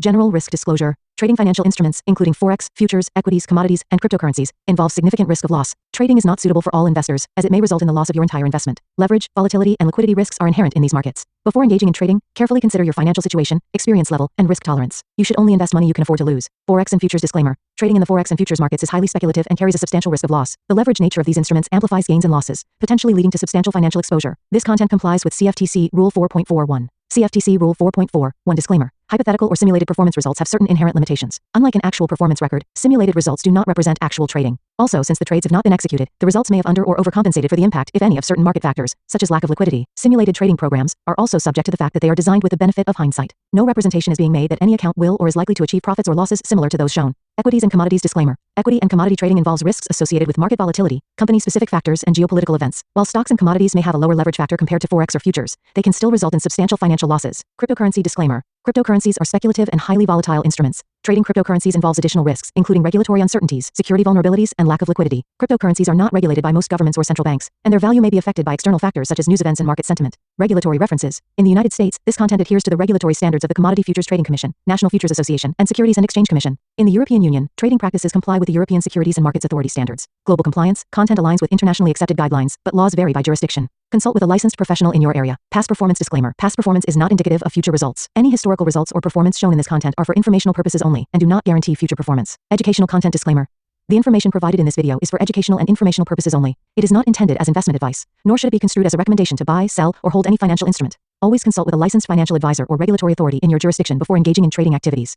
General risk disclosure. Trading financial instruments, including forex, futures, equities, commodities, and cryptocurrencies, involves significant risk of loss. Trading is not suitable for all investors, as it may result in the loss of your entire investment. Leverage, volatility, and liquidity risks are inherent in these markets. Before engaging in trading, carefully consider your financial situation, experience level, and risk tolerance. You should only invest money you can afford to lose. Forex and futures disclaimer. Trading in the forex and futures markets is highly speculative and carries a substantial risk of loss. The leverage nature of these instruments amplifies gains and losses, potentially leading to substantial financial exposure. This content complies with CFTC Rule 4.41. CFTC Rule 4.41 disclaimer. Hypothetical or simulated performance results have certain inherent limitations. Unlike an actual performance record, simulated results do not represent actual trading. Also, since the trades have not been executed, the results may have under or overcompensated for the impact, if any, of certain market factors, such as lack of liquidity. Simulated trading programs are also subject to the fact that they are designed with the benefit of hindsight. No representation is being made that any account will or is likely to achieve profits or losses similar to those shown. Equities and commodities disclaimer. Equity and commodity trading involves risks associated with market volatility, company-specific factors, and geopolitical events. While stocks and commodities may have a lower leverage factor compared to forex or futures, they can still result in substantial financial losses. Cryptocurrency disclaimer. Cryptocurrencies are speculative and highly volatile instruments. Trading cryptocurrencies involves additional risks, including regulatory uncertainties, security vulnerabilities, and lack of liquidity. Cryptocurrencies are not regulated by most governments or central banks, and their value may be affected by external factors such as news events and market sentiment. Regulatory references. In the United States, this content adheres to the regulatory standards of the Commodity Futures Trading Commission, National Futures Association, and Securities and Exchange Commission. In the European Union, trading practices comply with the European Securities and Markets Authority standards. Global compliance, content aligns with internationally accepted guidelines, but laws vary by jurisdiction. Consult with a licensed professional in your area. Past performance disclaimer. Past performance is not indicative of future results. Any historical results or performance shown in this content are for informational purposes only and do not guarantee future performance. Educational content disclaimer. The information provided in this video is for educational and informational purposes only. It is not intended as investment advice, nor should it be construed as a recommendation to buy, sell, or hold any financial instrument. Always consult with a licensed financial advisor or regulatory authority in your jurisdiction before engaging in trading activities.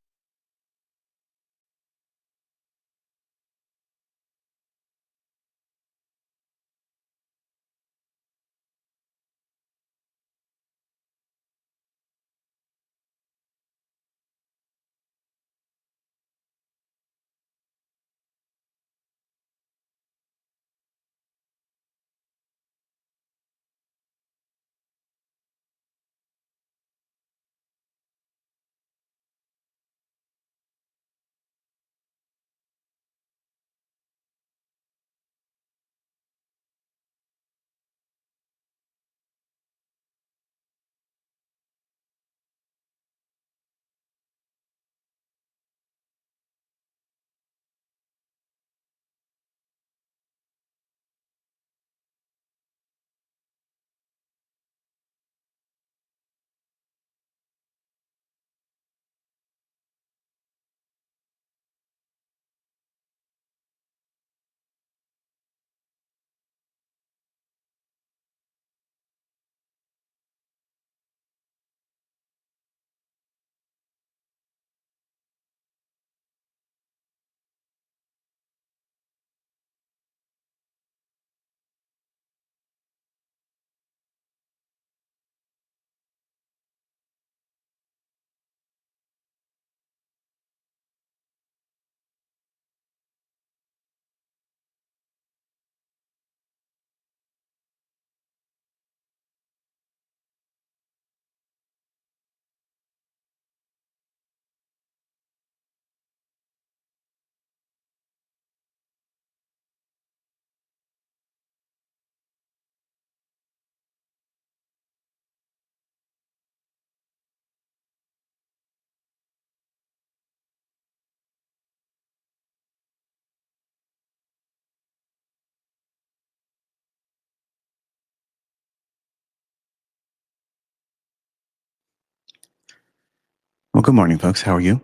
Well, good morning, folks. How are you?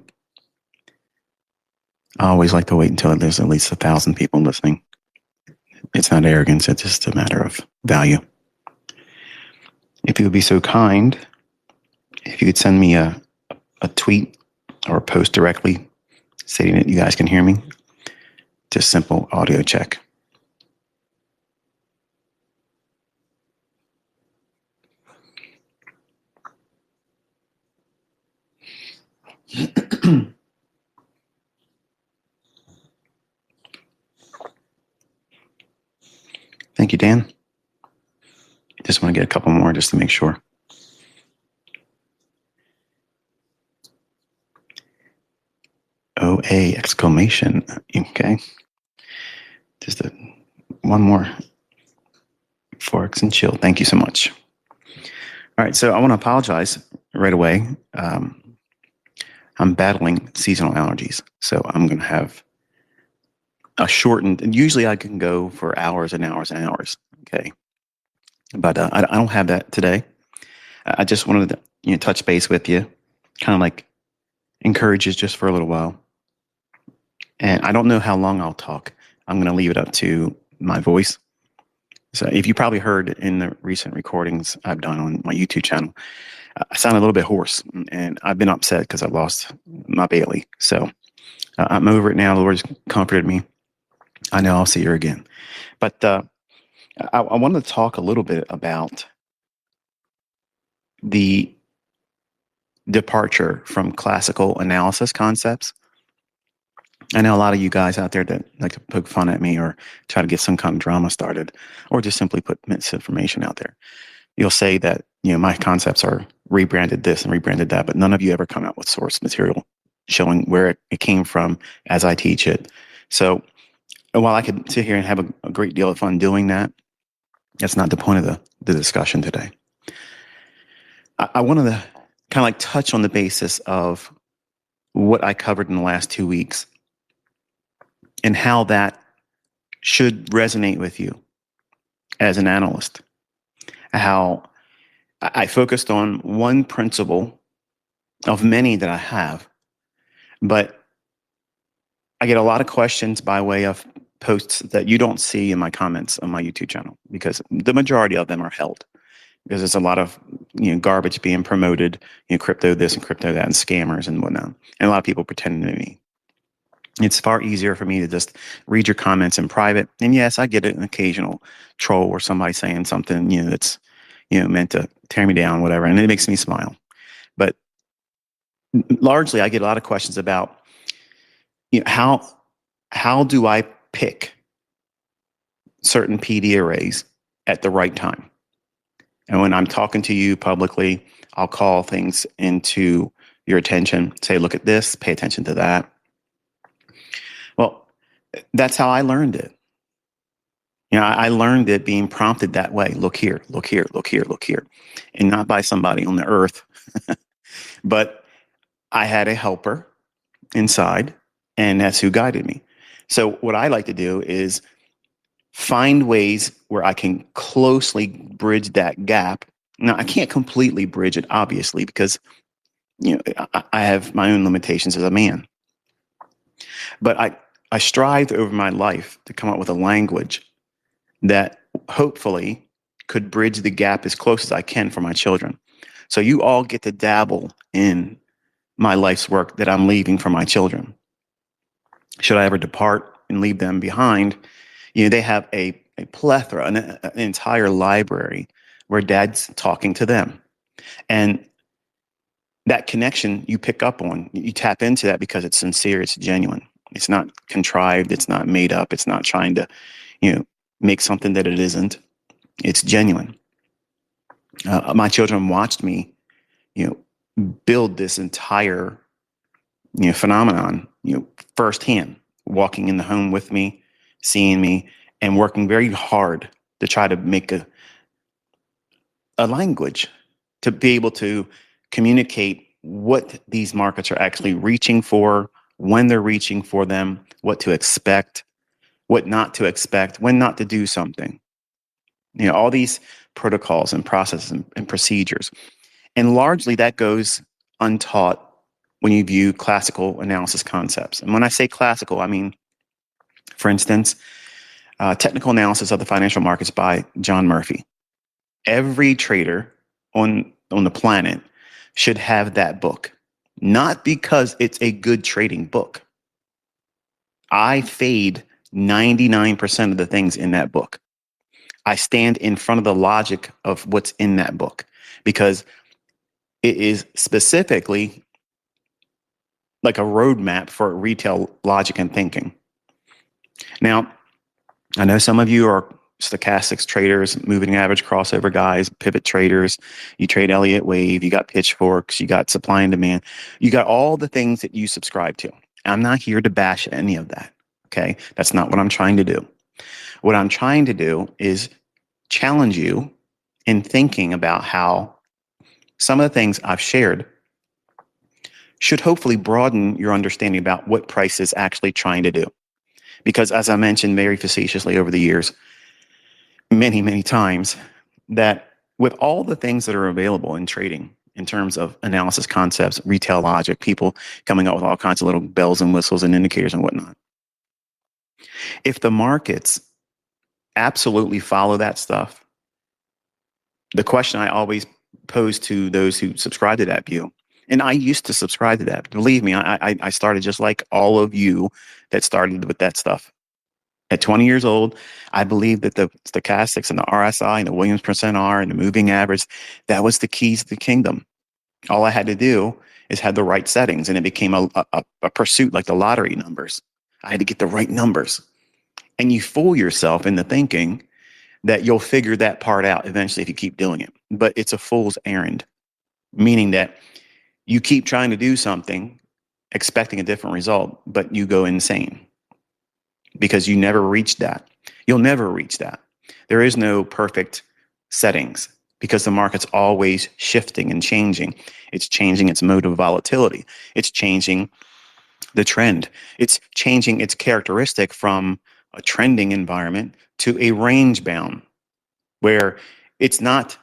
I always like to wait until there's at least 1,000 people listening. It's not arrogance, it's just a matter of value. If you would be so kind, if you could send me a tweet or a post directly stating that you guys can hear me, just simple audio check. Thank you, Dan. Just want to get a couple more just to make sure. OA exclamation. Okay. Just one more. Forex and chill. Thank you so much. All right. So I want to apologize right away. I'm battling seasonal allergies, so I'm going to have a shortened. And usually, I can go for hours and hours and hours. Okay, but I don't have that today. I just wanted to touch base with you, kind of like encourage you just for a little while. And I don't know how long I'll talk. I'm going to leave it up to my voice. So if you probably heard in the recent recordings I've done on my YouTube channel, I sound a little bit hoarse, and I've been upset because I lost my Bailey. So I'm over it now. The Lord has comforted me. I know I'll see her again. But I wanted to talk a little bit about the departure from classical analysis concepts. I know a lot of you guys out there that like to poke fun at me or try to get some kind of drama started, or just simply put misinformation out there. You'll say that my concepts are rebranded this and rebranded that, but none of you ever come out with source material showing where it came from as I teach it. So while I could sit here and have a great deal of fun doing that, that's not the point of the discussion today. I wanted to kind of like touch on the basis of what I covered in the last 2 weeks and how that should resonate with you as an analyst. How I focused on one principle of many that I have, but I get a lot of questions by way of posts that you don't see in my comments on my YouTube channel, because the majority of them are held, because there's a lot of garbage being promoted, crypto this and crypto that, and scammers and whatnot, and a lot of people pretending to be. It's far easier for me to just read your comments in private. And yes, I get an occasional troll or somebody saying something that's meant to tear me down, whatever, and it makes me smile. But largely, I get a lot of questions about how do I pick certain PD arrays at the right time? And when I'm talking to you publicly, I'll call things into your attention, say, look at this, pay attention to that. Well, that's how I learned it. I learned it being prompted that way. Look here, look here, look here, look here. And not by somebody on the earth, but I had a helper inside, and that's who guided me. So what I like to do is find ways where I can closely bridge that gap. Now, I can't completely bridge it, obviously, because I have my own limitations as a man. But I strived over my life to come up with a language that hopefully could bridge the gap as close as I can for my children. So you all get to dabble in my life's work that I'm leaving for my children. Should I ever depart and leave them behind, they have a plethora, an entire library where dad's talking to them. And that connection you pick up on, you tap into that because it's sincere, it's genuine. It's not contrived, it's not made up, it's not trying to, make something that it isn't. It's genuine. My children watched me, build this entire, phenomenon, firsthand, walking in the home with me, seeing me, and working very hard to try to make a language to be able to communicate what these markets are actually reaching for, when they're reaching for them, what to expect, what not to expect, when not to do something. All these protocols and processes and procedures. And largely that goes untaught when you view classical analysis concepts. And when I say classical, I mean, for instance, Technical Analysis of the Financial Markets by John Murphy. Every trader on the planet should have that book, not because it's a good trading book. I fade 99% of the things in that book. I stand in front of the logic of what's in that book because it is specifically like a roadmap for retail logic and thinking. Now, I know some of you are stochastics traders, moving average crossover guys, pivot traders. You trade Elliott Wave, you got pitchforks, you got supply and demand. You got all the things that you subscribe to. I'm not here to bash any of that. Okay. That's not what I'm trying to do. What I'm trying to do is challenge you in thinking about how some of the things I've shared should hopefully broaden your understanding about what price is actually trying to do. Because as I mentioned very facetiously over the years, many, many times, that with all the things that are available in trading in terms of analysis concepts, retail logic, people coming up with all kinds of little bells and whistles and indicators and whatnot, if the markets absolutely follow that stuff, the question I always pose to those who subscribe to that view, and I used to subscribe to that. Believe me, I started just like all of you that started with that stuff. At 20 years old, I believed that the stochastics and the RSI and the Williams percent R and the moving average, that was the keys to the kingdom. All I had to do is have the right settings, and it became a pursuit like the lottery numbers. I had to get the right numbers. And you fool yourself into thinking that you'll figure that part out eventually if you keep doing it. But it's a fool's errand, meaning that you keep trying to do something expecting a different result, but you go insane because you never reach that. You'll never reach that. There is no perfect settings because the market's always shifting and changing. It's changing its mode of volatility. It's changing the trend. It's changing its characteristic from a trending environment to a range bound, where it's not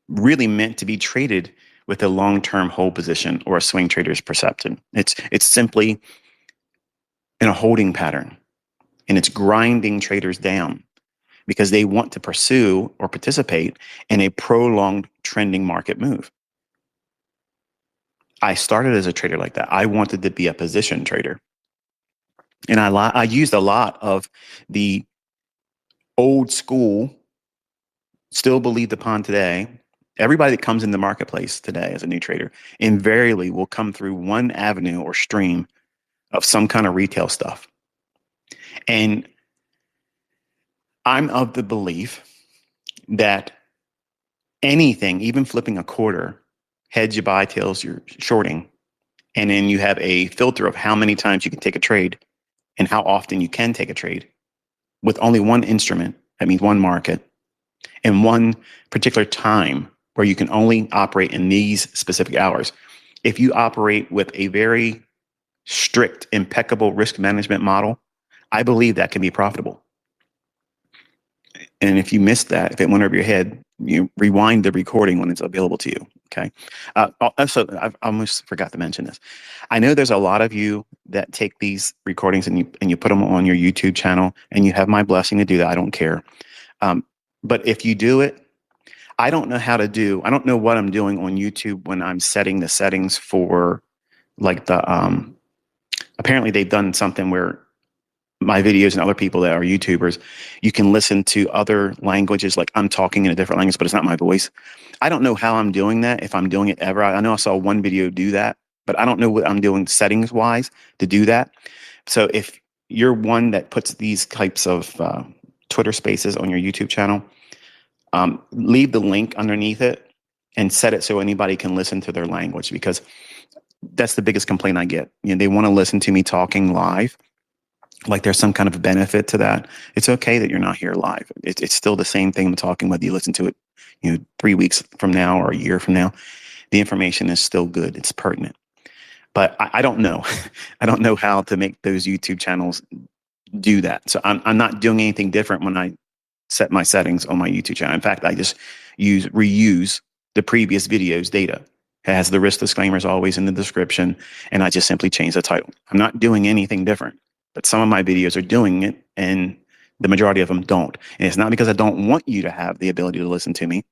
really meant to be traded with a long-term hold position or a swing trader's perception. It's simply in a holding pattern, and it's grinding traders down because they want to pursue or participate in a prolonged trending market move. I started as a trader like that. I wanted to be a position trader. And I used a lot of the old school, still believed upon today. Everybody that comes in the marketplace today as a new trader invariably will come through one avenue or stream of some kind of retail stuff. And I'm of the belief that anything, even flipping a quarter, heads you buy, tails you're shorting, and then you have a filter of how many times you can take a trade and how often you can take a trade with only one instrument, that means one market, and one particular time where you can only operate in these specific hours. If you operate with a very strict, impeccable risk management model, I believe that can be profitable. And if you missed that, if it went over your head, you rewind the recording when it's available to you. Okay. Also, I almost forgot to mention this. I know there's a lot of you that take these recordings and you put them on your YouTube channel, and you have my blessing to do that. I don't care. But if you do it, I don't know what I'm doing on YouTube when I'm setting the settings for like apparently they've done something where my videos and other people that are YouTubers, you can listen to other languages, like I'm talking in a different language, but it's not my voice. I don't know how I'm doing that, if I'm doing it ever. I know I saw one video do that, but I don't know what I'm doing settings wise to do that. So if you're one that puts these types of Twitter spaces on your YouTube channel, leave the link underneath it and set it so anybody can listen to their language, because that's the biggest complaint I get. They want to listen to me talking live, like there's some kind of benefit to that. It's okay that you're not here live. It's still the same thing I'm talking, whether you listen to it 3 weeks from now or a year from now. The information is still good. It's pertinent. But I don't know. I don't know how to make those YouTube channels do that. So I'm not doing anything different when I set my settings on my YouTube channel. In fact, I just reuse the previous video's data. It has the risk disclaimers always in the description, and I just simply change the title. I'm not doing anything different, but some of my videos are doing it, and the majority of them don't. And it's not because I don't want you to have the ability to listen to me.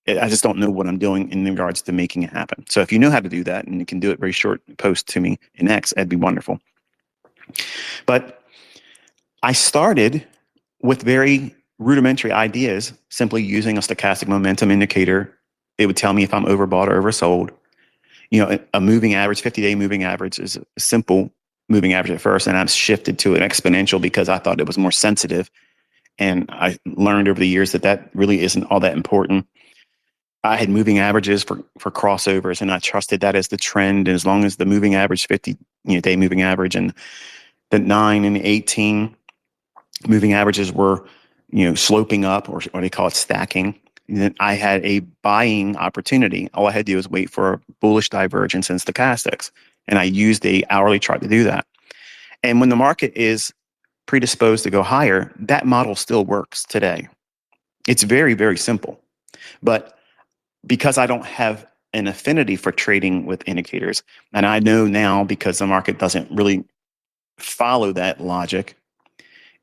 I just don't know what I'm doing in regards to making it happen. So if you know how to do that and you can do it very short, post to me in X, that'd be wonderful. But I started with very rudimentary ideas, simply using a stochastic momentum indicator. It would tell me if I'm overbought or oversold. A moving average, 50-day moving average, is a simple moving average at first, and I've shifted to an exponential because I thought it was more sensitive. And I learned over the years that really isn't all that important. I had moving averages for crossovers, and I trusted that as the trend. And as long as the moving average, 50-day moving average, and the 9 and the 18 moving averages were sloping up, or they call it stacking, then I had a buying opportunity. All I had to do was wait for a bullish divergence in stochastics. And I used a hourly chart to do that. And when the market is predisposed to go higher, that model still works today. It's very, very simple. But because I don't have an affinity for trading with indicators, and I know now because the market doesn't really follow that logic.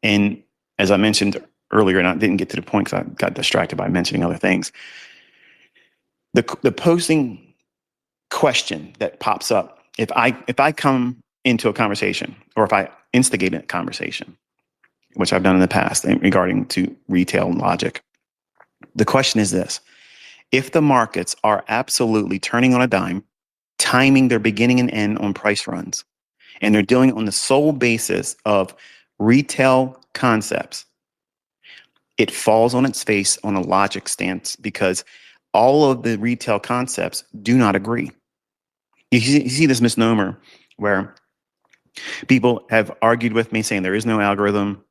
And as I mentioned earlier, and I didn't get to the point because I got distracted by mentioning other things, the posing question that pops up, if I come into a conversation or if I instigate a conversation, which I've done in the past regarding to retail logic, the question is this: if the markets are absolutely turning on a dime, timing their beginning and end on price runs, and they're doing it on the sole basis of retail concepts, it falls on its face on a logic stance because all of the retail concepts do not agree. You see this misnomer where people have argued with me saying there is no algorithm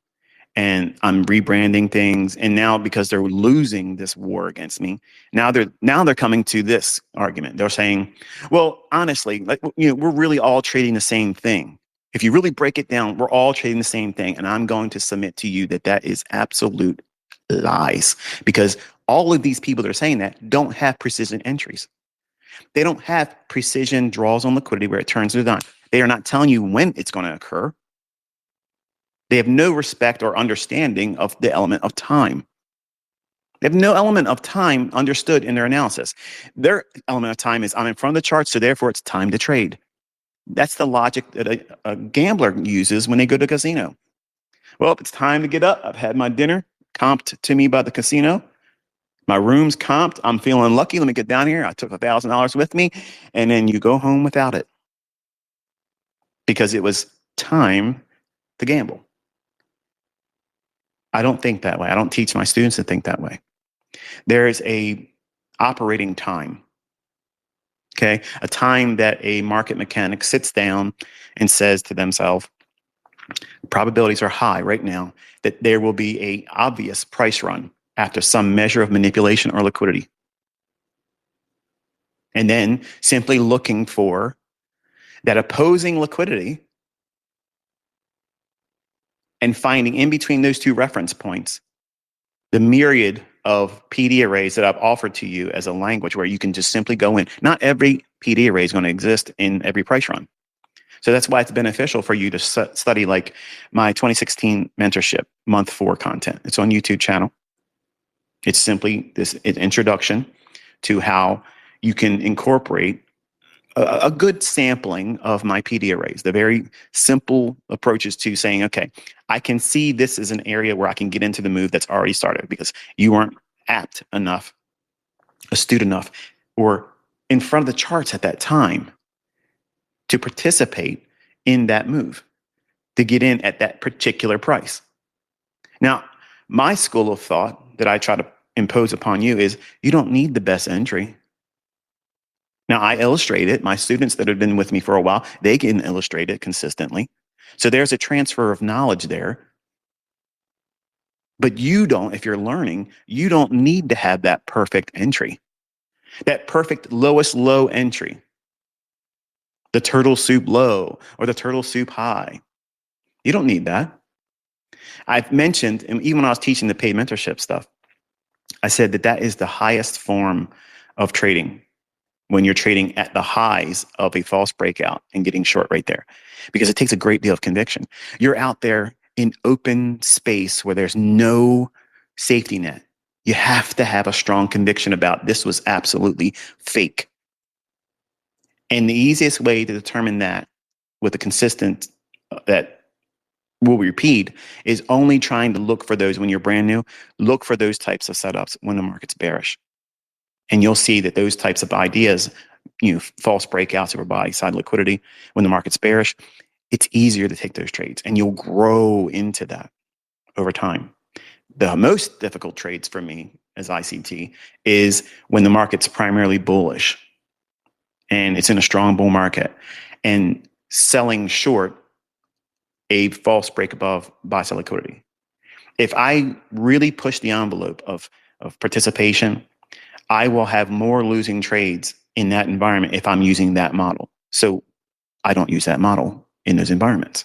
and I'm rebranding things. And now because they're losing this war against me, now they're coming to this argument. They're saying, well, honestly, like, we're really all trading the same thing. If you really break it down, we're all trading the same thing. And I'm going to submit to you that that is absolute lies, because all of these people that are saying that don't have precision entries. They don't have precision draws on liquidity where it turns to a dime. They are not telling you when it's going to occur. They have no respect or understanding of the element of time. They have no element of time understood in their analysis. Their element of time is I'm in front of the chart, so therefore it's time to trade. That's the logic that a gambler uses when they go to a casino. Well, it's time to get up. I've had my dinner comped to me by the casino. My room's comped. I'm feeling lucky. Let me get down here. I took $1,000 with me. And then you go home without it because it was time to gamble. I don't think that way. I don't teach my students to think that way. There is a operating time, okay? A time that a market mechanic sits down and says to themselves, probabilities are high right now that there will be a obvious price run after some measure of manipulation or liquidity. And then simply looking for that opposing liquidity and finding in between those two reference points the myriad of PD arrays that I've offered to you as a language where you can just simply go in. Not every PD array is going to exist in every price run. So that's why it's beneficial for you to study like my 2016 mentorship month 4 content. It's on YouTube channel. It's simply this introduction to how you can incorporate a good sampling of my PD arrays, the very simple approaches to saying, okay, I can see this is an area where I can get into the move that's already started because you weren't apt enough, astute enough, or in front of the charts at that time to participate in that move, to get in at that particular price. Now, my school of thought that I try to impose upon you is you don't need the best entry. Now, I illustrate it. My students that have been with me for a while, they can illustrate it consistently. So there's a transfer of knowledge there. But you don't, if you're learning, you don't need to have that perfect entry, that perfect lowest low entry, the turtle soup low or the turtle soup high. You don't need that. I've mentioned, and even when I was teaching the paid mentorship stuff, I said that that is the highest form of trading, when you're trading at the highs of a false breakout and getting short right there, because it takes a great deal of conviction. You're out there in open space where there's no safety net. You have to have a strong conviction about this was absolutely fake. And the easiest way to determine that with a consistent that will repeat is only trying to look for those when you're brand new. Look for those types of setups when the market's bearish. And you'll see that those types of ideas, false breakouts or buy side liquidity when the market's bearish, it's easier to take those trades and you'll grow into that over time. The most difficult trades for me as ICT is when the market's primarily bullish and it's in a strong bull market, and selling short a false break above buy side liquidity. If I really push the envelope of participation I will have more losing trades in that environment if I'm using that model. So I don't use that model in those environments.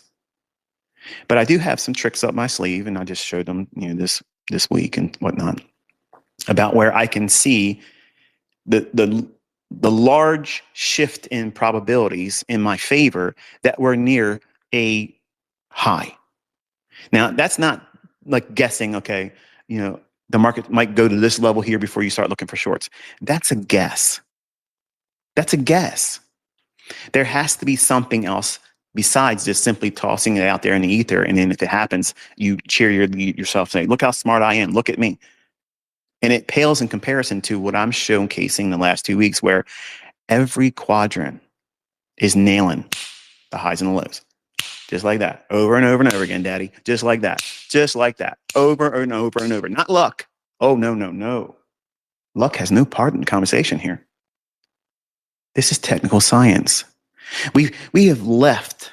But I do have some tricks up my sleeve, and I just showed them, this week and whatnot, about where I can see the large shift in probabilities in my favor that were near a high. Now, that's not like guessing, okay, the market might go to this level here before you start looking for shorts. That's a guess. That's a guess. There has to be something else besides just simply tossing it out there in the ether. And then if it happens, you cheer yourself, say, look how smart I am. Look at me. And it pales in comparison to what I'm showcasing the last 2 weeks, where every quadrant is nailing the highs and the lows. Just like that. Over and over and over again, Daddy. Just like that. Just like that. Over and over and over. Not luck. Oh, no, no, no. Luck has no part in the conversation here. This is technical science. We have left,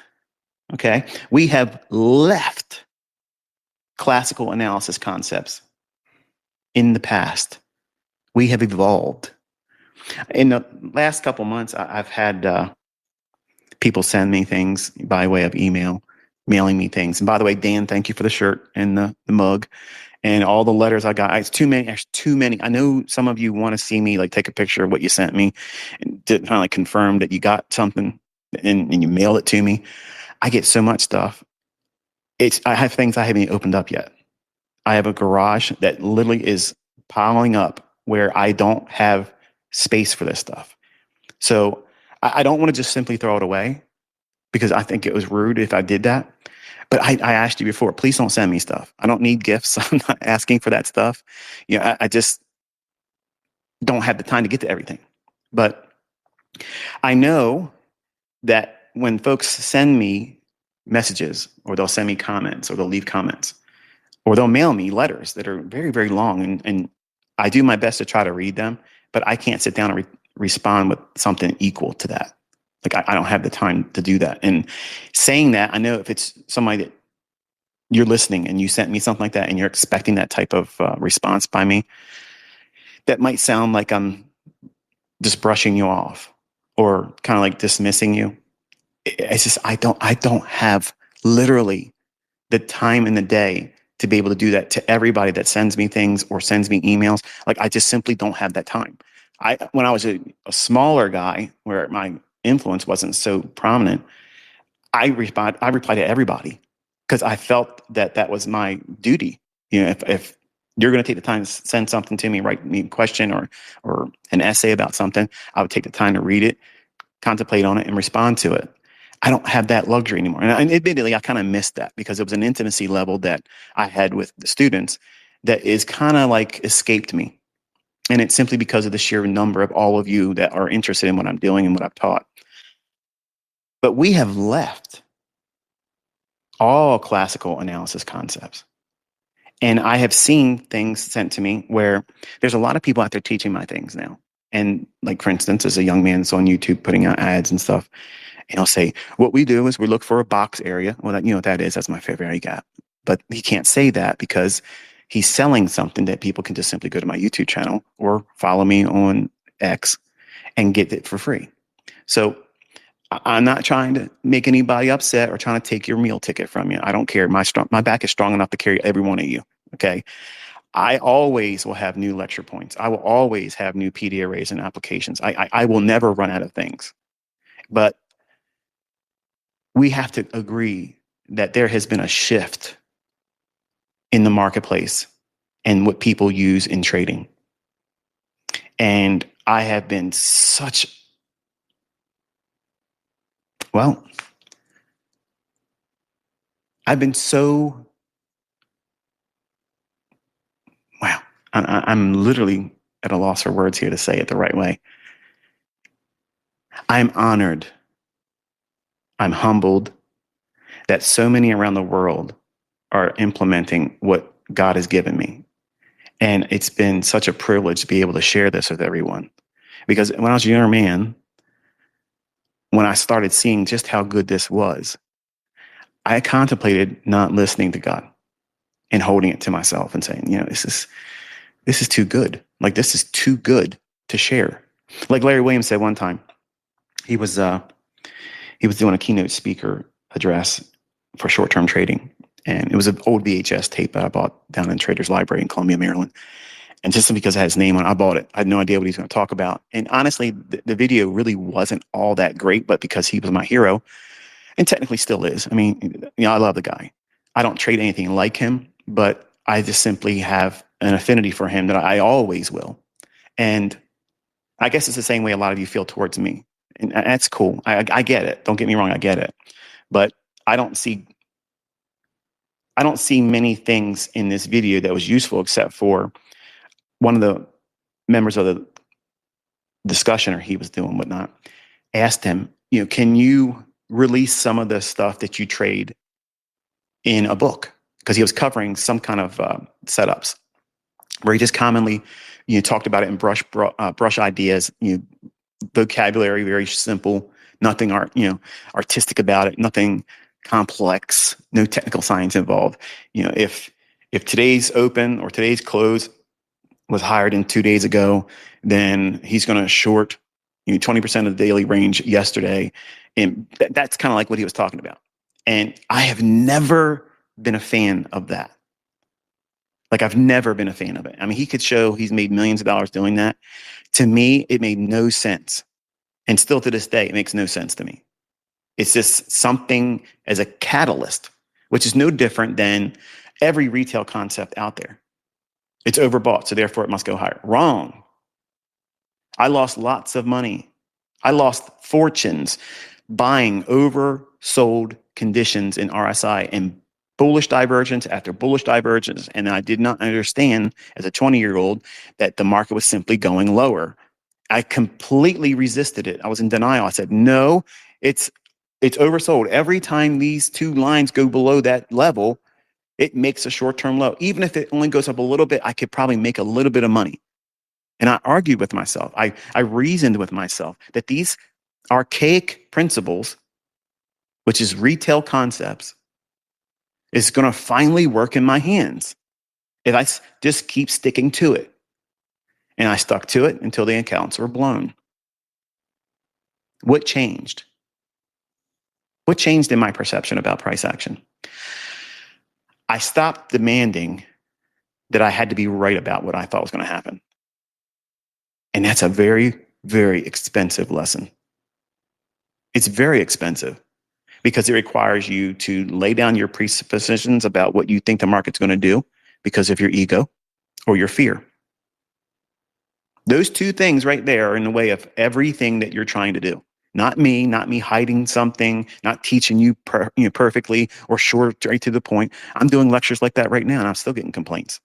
okay? We have left classical analysis concepts in the past. We have evolved. In the last couple months, I've had people send me things by way of email, mailing me things. And by the way, Dan, thank you for the shirt and the mug and all the letters I got. It's too many. Actually, too many. I know some of you want to see me like take a picture of what you sent me and to kind of like confirm that you got something and you mail it to me. I get so much stuff. I have things I haven't even opened up yet. I have a garage that literally is piling up where I don't have space for this stuff. So I don't want to just simply throw it away because I think it was rude if I did that. But I asked you before, please don't send me stuff. I don't need gifts. I'm not asking for that stuff. I just don't have the time to get to everything. But I know that when folks send me messages or they'll send me comments or they'll leave comments or they'll mail me letters that are very, very long and I do my best to try to read them, but I can't sit down and respond with something equal to that. Like I don't have the time to do that. And saying that, I know if it's somebody that you're listening and you sent me something like that and you're expecting that type of response by me, that might sound like I'm just brushing you off or kind of like dismissing you. It's just I don't have literally the time in the day to be able to do that to everybody that sends me things or sends me emails. Like I just simply don't have that time. When I was a smaller guy where my influence wasn't so prominent, I replied to everybody because I felt that was my duty. If you're going to take the time to send something to me, write me a question or an essay about something, I would take the time to read it, contemplate on it, and respond to it. I don't have that luxury anymore. And admittedly, I kind of missed that because it was an intimacy level that I had with the students that is kind of like escaped me. And it's simply because of the sheer number of all of you that are interested in what I'm doing and what I've taught. But we have left all classical analysis concepts. And I have seen things sent to me where there's a lot of people out there teaching my things now. And like, for instance, as a young man that's on YouTube putting out ads and stuff, and he'll say, what we do is we look for a box area. Well, you know what that is. That's my favorite area gap. But he can't say that because he's selling something that people can just simply go to my YouTube channel or follow me on X and get it for free. So I'm not trying to make anybody upset or trying to take your meal ticket from you. I don't care. My back is strong enough to carry every one of you. Okay. I always will have new lecture points. I will always have new PD arrays and applications. I will never run out of things. But we have to agree that there has been a shift in the marketplace and what people use in trading. And I have been I've been so, wow, I'm literally at a loss for words here to say it the right way. I'm honored. I'm humbled that so many around the world are implementing what God has given me. And it's been such a privilege to be able to share this with everyone. Because when I was a younger man, when I started seeing just how good this was, I contemplated not listening to God and holding it to myself and saying, this is too good. Like, this is too good to share. Like Larry Williams said one time, he was doing a keynote speaker address for short-term trading. And it was an old VHS tape that I bought down in Trader's Library in Columbia, Maryland. And just because it had his name on it, I bought it. I had no idea what he was going to talk about. And honestly, the video really wasn't all that great, but because he was my hero, and technically still is. I mean, I love the guy. I don't trade anything like him, but I just simply have an affinity for him that I always will. And I guess it's the same way a lot of you feel towards me. And that's cool. I get it. Don't get me wrong. I get it. But I don't see many things in this video that was useful, except for one of the members of the discussion, or he was doing whatnot, asked him, can you release some of the stuff that you trade in a book? Because he was covering some kind of setups where he just commonly, talked about it in brush ideas, vocabulary, very simple, nothing artistic about it, nothing complex, no technical science involved. If today's open or today's close was higher than 2 days ago, then he's going to short 20% of the daily range yesterday. And that's kind of like what he was talking about. And I have never been a fan of that. Like, I've never been a fan of it. I mean, he could show he's made millions of dollars doing that. To me, it made no sense. And still to this day, it makes no sense to me. It's just something as a catalyst, which is no different than every retail concept out there. It's overbought, so therefore it must go higher. Wrong. I lost lots of money. I lost fortunes buying oversold conditions in RSI and bullish divergence after bullish divergence. And I did not understand as a 20-year-old that the market was simply going lower. I completely resisted it. I was in denial. I said, no, it's oversold. Every time these two lines go below that level, it makes a short-term low. Even if it only goes up a little bit, I could probably make a little bit of money. And I argued with myself. I reasoned with myself that these archaic principles, which is retail concepts, is going to finally work in my hands if I just keep sticking to it. And I stuck to it until the accounts were blown. What changed? What changed in my perception about price action? I stopped demanding that I had to be right about what I thought was going to happen. And that's a very, very expensive lesson. It's very expensive because it requires you to lay down your presuppositions about what you think the market's going to do because of your ego or your fear. Those two things right there are in the way of everything that you're trying to do. Not me hiding something, not teaching you, perfectly or short, right to the point. I'm doing lectures like that right now, and I'm still getting complaints.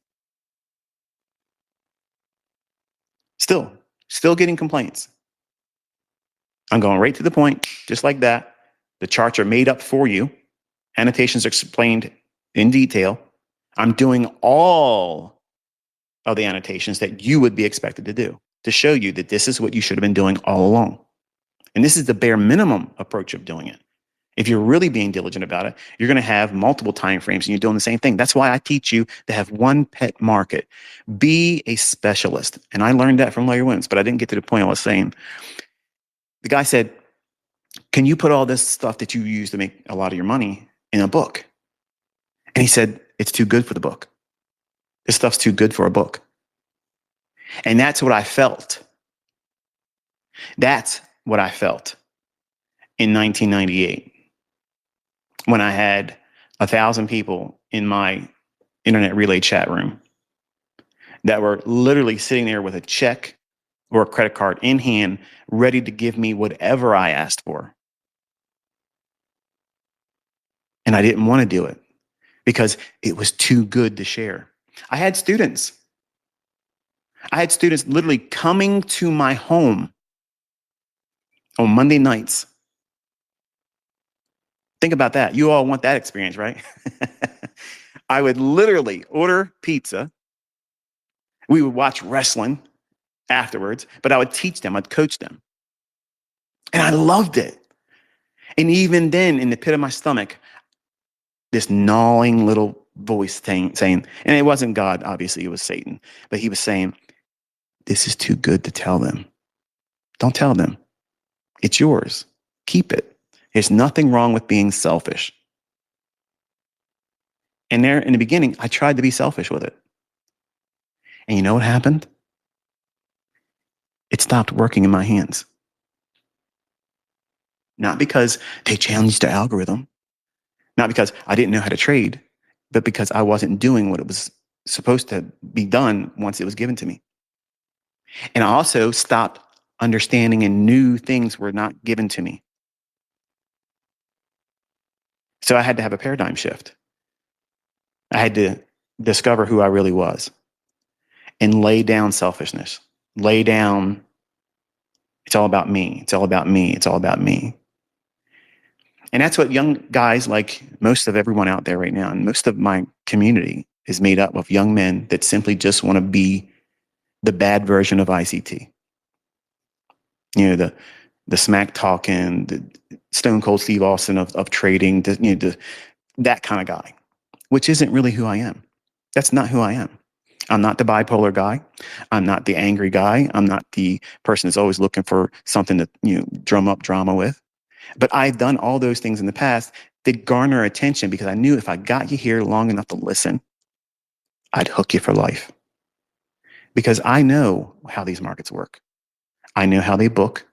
Still getting complaints. I'm going right to the point, just like that. The charts are made up for you. Annotations are explained in detail. I'm doing all of the annotations that you would be expected to do to show you that this is what you should have been doing all along. And this is the bare minimum approach of doing it. If you're really being diligent about it, you're going to have multiple time frames and you're doing the same thing. That's why I teach you to have one pet market. Be a specialist. And I learned that from Larry Williams, but I didn't get to the point I was saying. The guy said, can you put all this stuff that you use to make a lot of your money in a book? And he said, it's too good for the book. This stuff's too good for a book. And that's what I felt. That's what I felt in 1998 when I had 1,000 people in my internet relay chat room that were literally sitting there with a check or a credit card in hand, ready to give me whatever I asked for. And I didn't want to do it because it was too good to share. I had students literally coming to my home on Monday nights. Think about that. You all want that experience, right? I would literally order pizza. We would watch wrestling afterwards, but I would teach them, I'd coach them. And I loved it. And even then, in the pit of my stomach, this gnawing little voice saying, and it wasn't God, obviously, it was Satan, but he was saying, this is too good to tell them. Don't tell them. It's yours. Keep it. There's nothing wrong with being selfish. And there in the beginning, I tried to be selfish with it. And you know what happened? It stopped working in my hands. Not because they challenged the algorithm, not because I didn't know how to trade, but because I wasn't doing what it was supposed to be done once it was given to me. And I also stopped understanding and new things were not given to me. So I had to have a paradigm shift. I had to discover who I really was and lay down selfishness, lay down, it's all about me, it's all about me, it's all about me. And that's what young guys, like most of everyone out there right now, and most of my community is made up of young men that simply just want to be the bad version of ICT. You know, the smack talking, the Stone Cold Steve Austin of trading, that kind of guy, which isn't really who I am. That's not who I am. I'm not the bipolar guy. I'm not the angry guy. I'm not the person that's always looking for something to drum up drama with. But I've done all those things in the past that garner attention because I knew if I got you here long enough to listen, I'd hook you for life. Because I know how these markets work. I know how they book.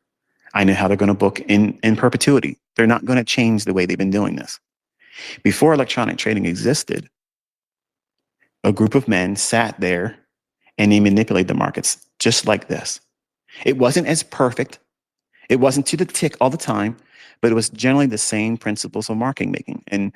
I know how they're going to book in perpetuity. They're not going to change the way they've been doing this. Before electronic trading existed, a group of men sat there and they manipulated the markets just like this. It wasn't as perfect. It wasn't to the tick all the time, but it was generally the same principles of market making. And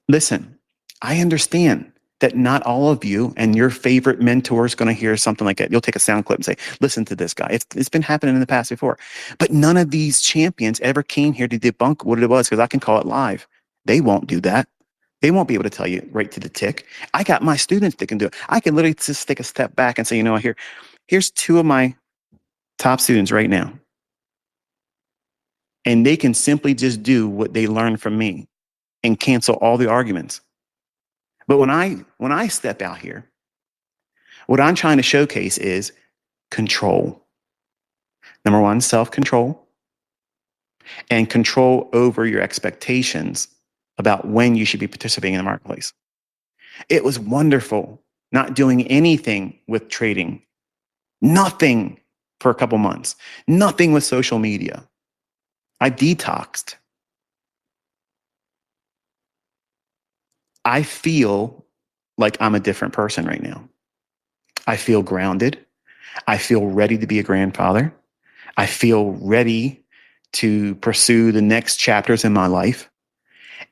listen, I understand that not all of you and your favorite mentor is going to hear something like that. You'll take a sound clip and say, listen to this guy. It's been happening in the past before. But none of these champions ever came here to debunk what it was because I can call it live. They won't do that. They won't be able to tell you right to the tick. I got my students that can do it. I can literally just take a step back and say, here's two of my top students right now. And they can simply just do what they learned from me and cancel all the arguments. But when I step out here, what I'm trying to showcase is control. Number one, self-control, and control over your expectations about when you should be participating in the marketplace. It was wonderful not doing anything with trading, nothing for a couple months, nothing with social media. I detoxed. I feel like I'm a different person right now. I feel grounded. I feel ready to be a grandfather. I feel ready to pursue the next chapters in my life.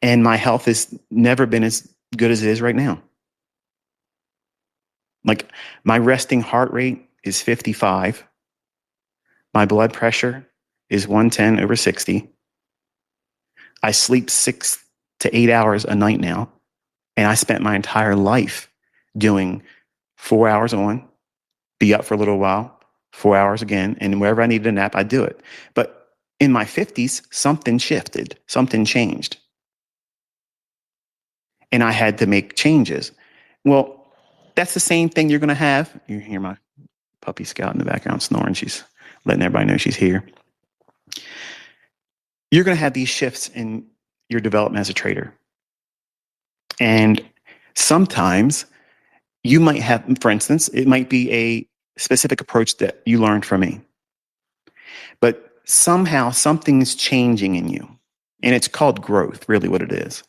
And my health has never been as good as it is right now. Like my resting heart rate is 55. My blood pressure is 110/60. I sleep 6 to 8 hours a night now. And I spent my entire life doing 4 hours on, be up for a little while, 4 hours again, and wherever I needed a nap, I'd do it. But in my 50s, something shifted, something changed. And I had to make changes. Well, that's the same thing you're going to have. You hear my puppy Scout in the background snoring. She's letting everybody know she's here. You're going to have these shifts in your development as a trader. And sometimes you might have, for instance, it might be a specific approach that you learned from me. But somehow something's changing in you. And it's called growth, really what it is.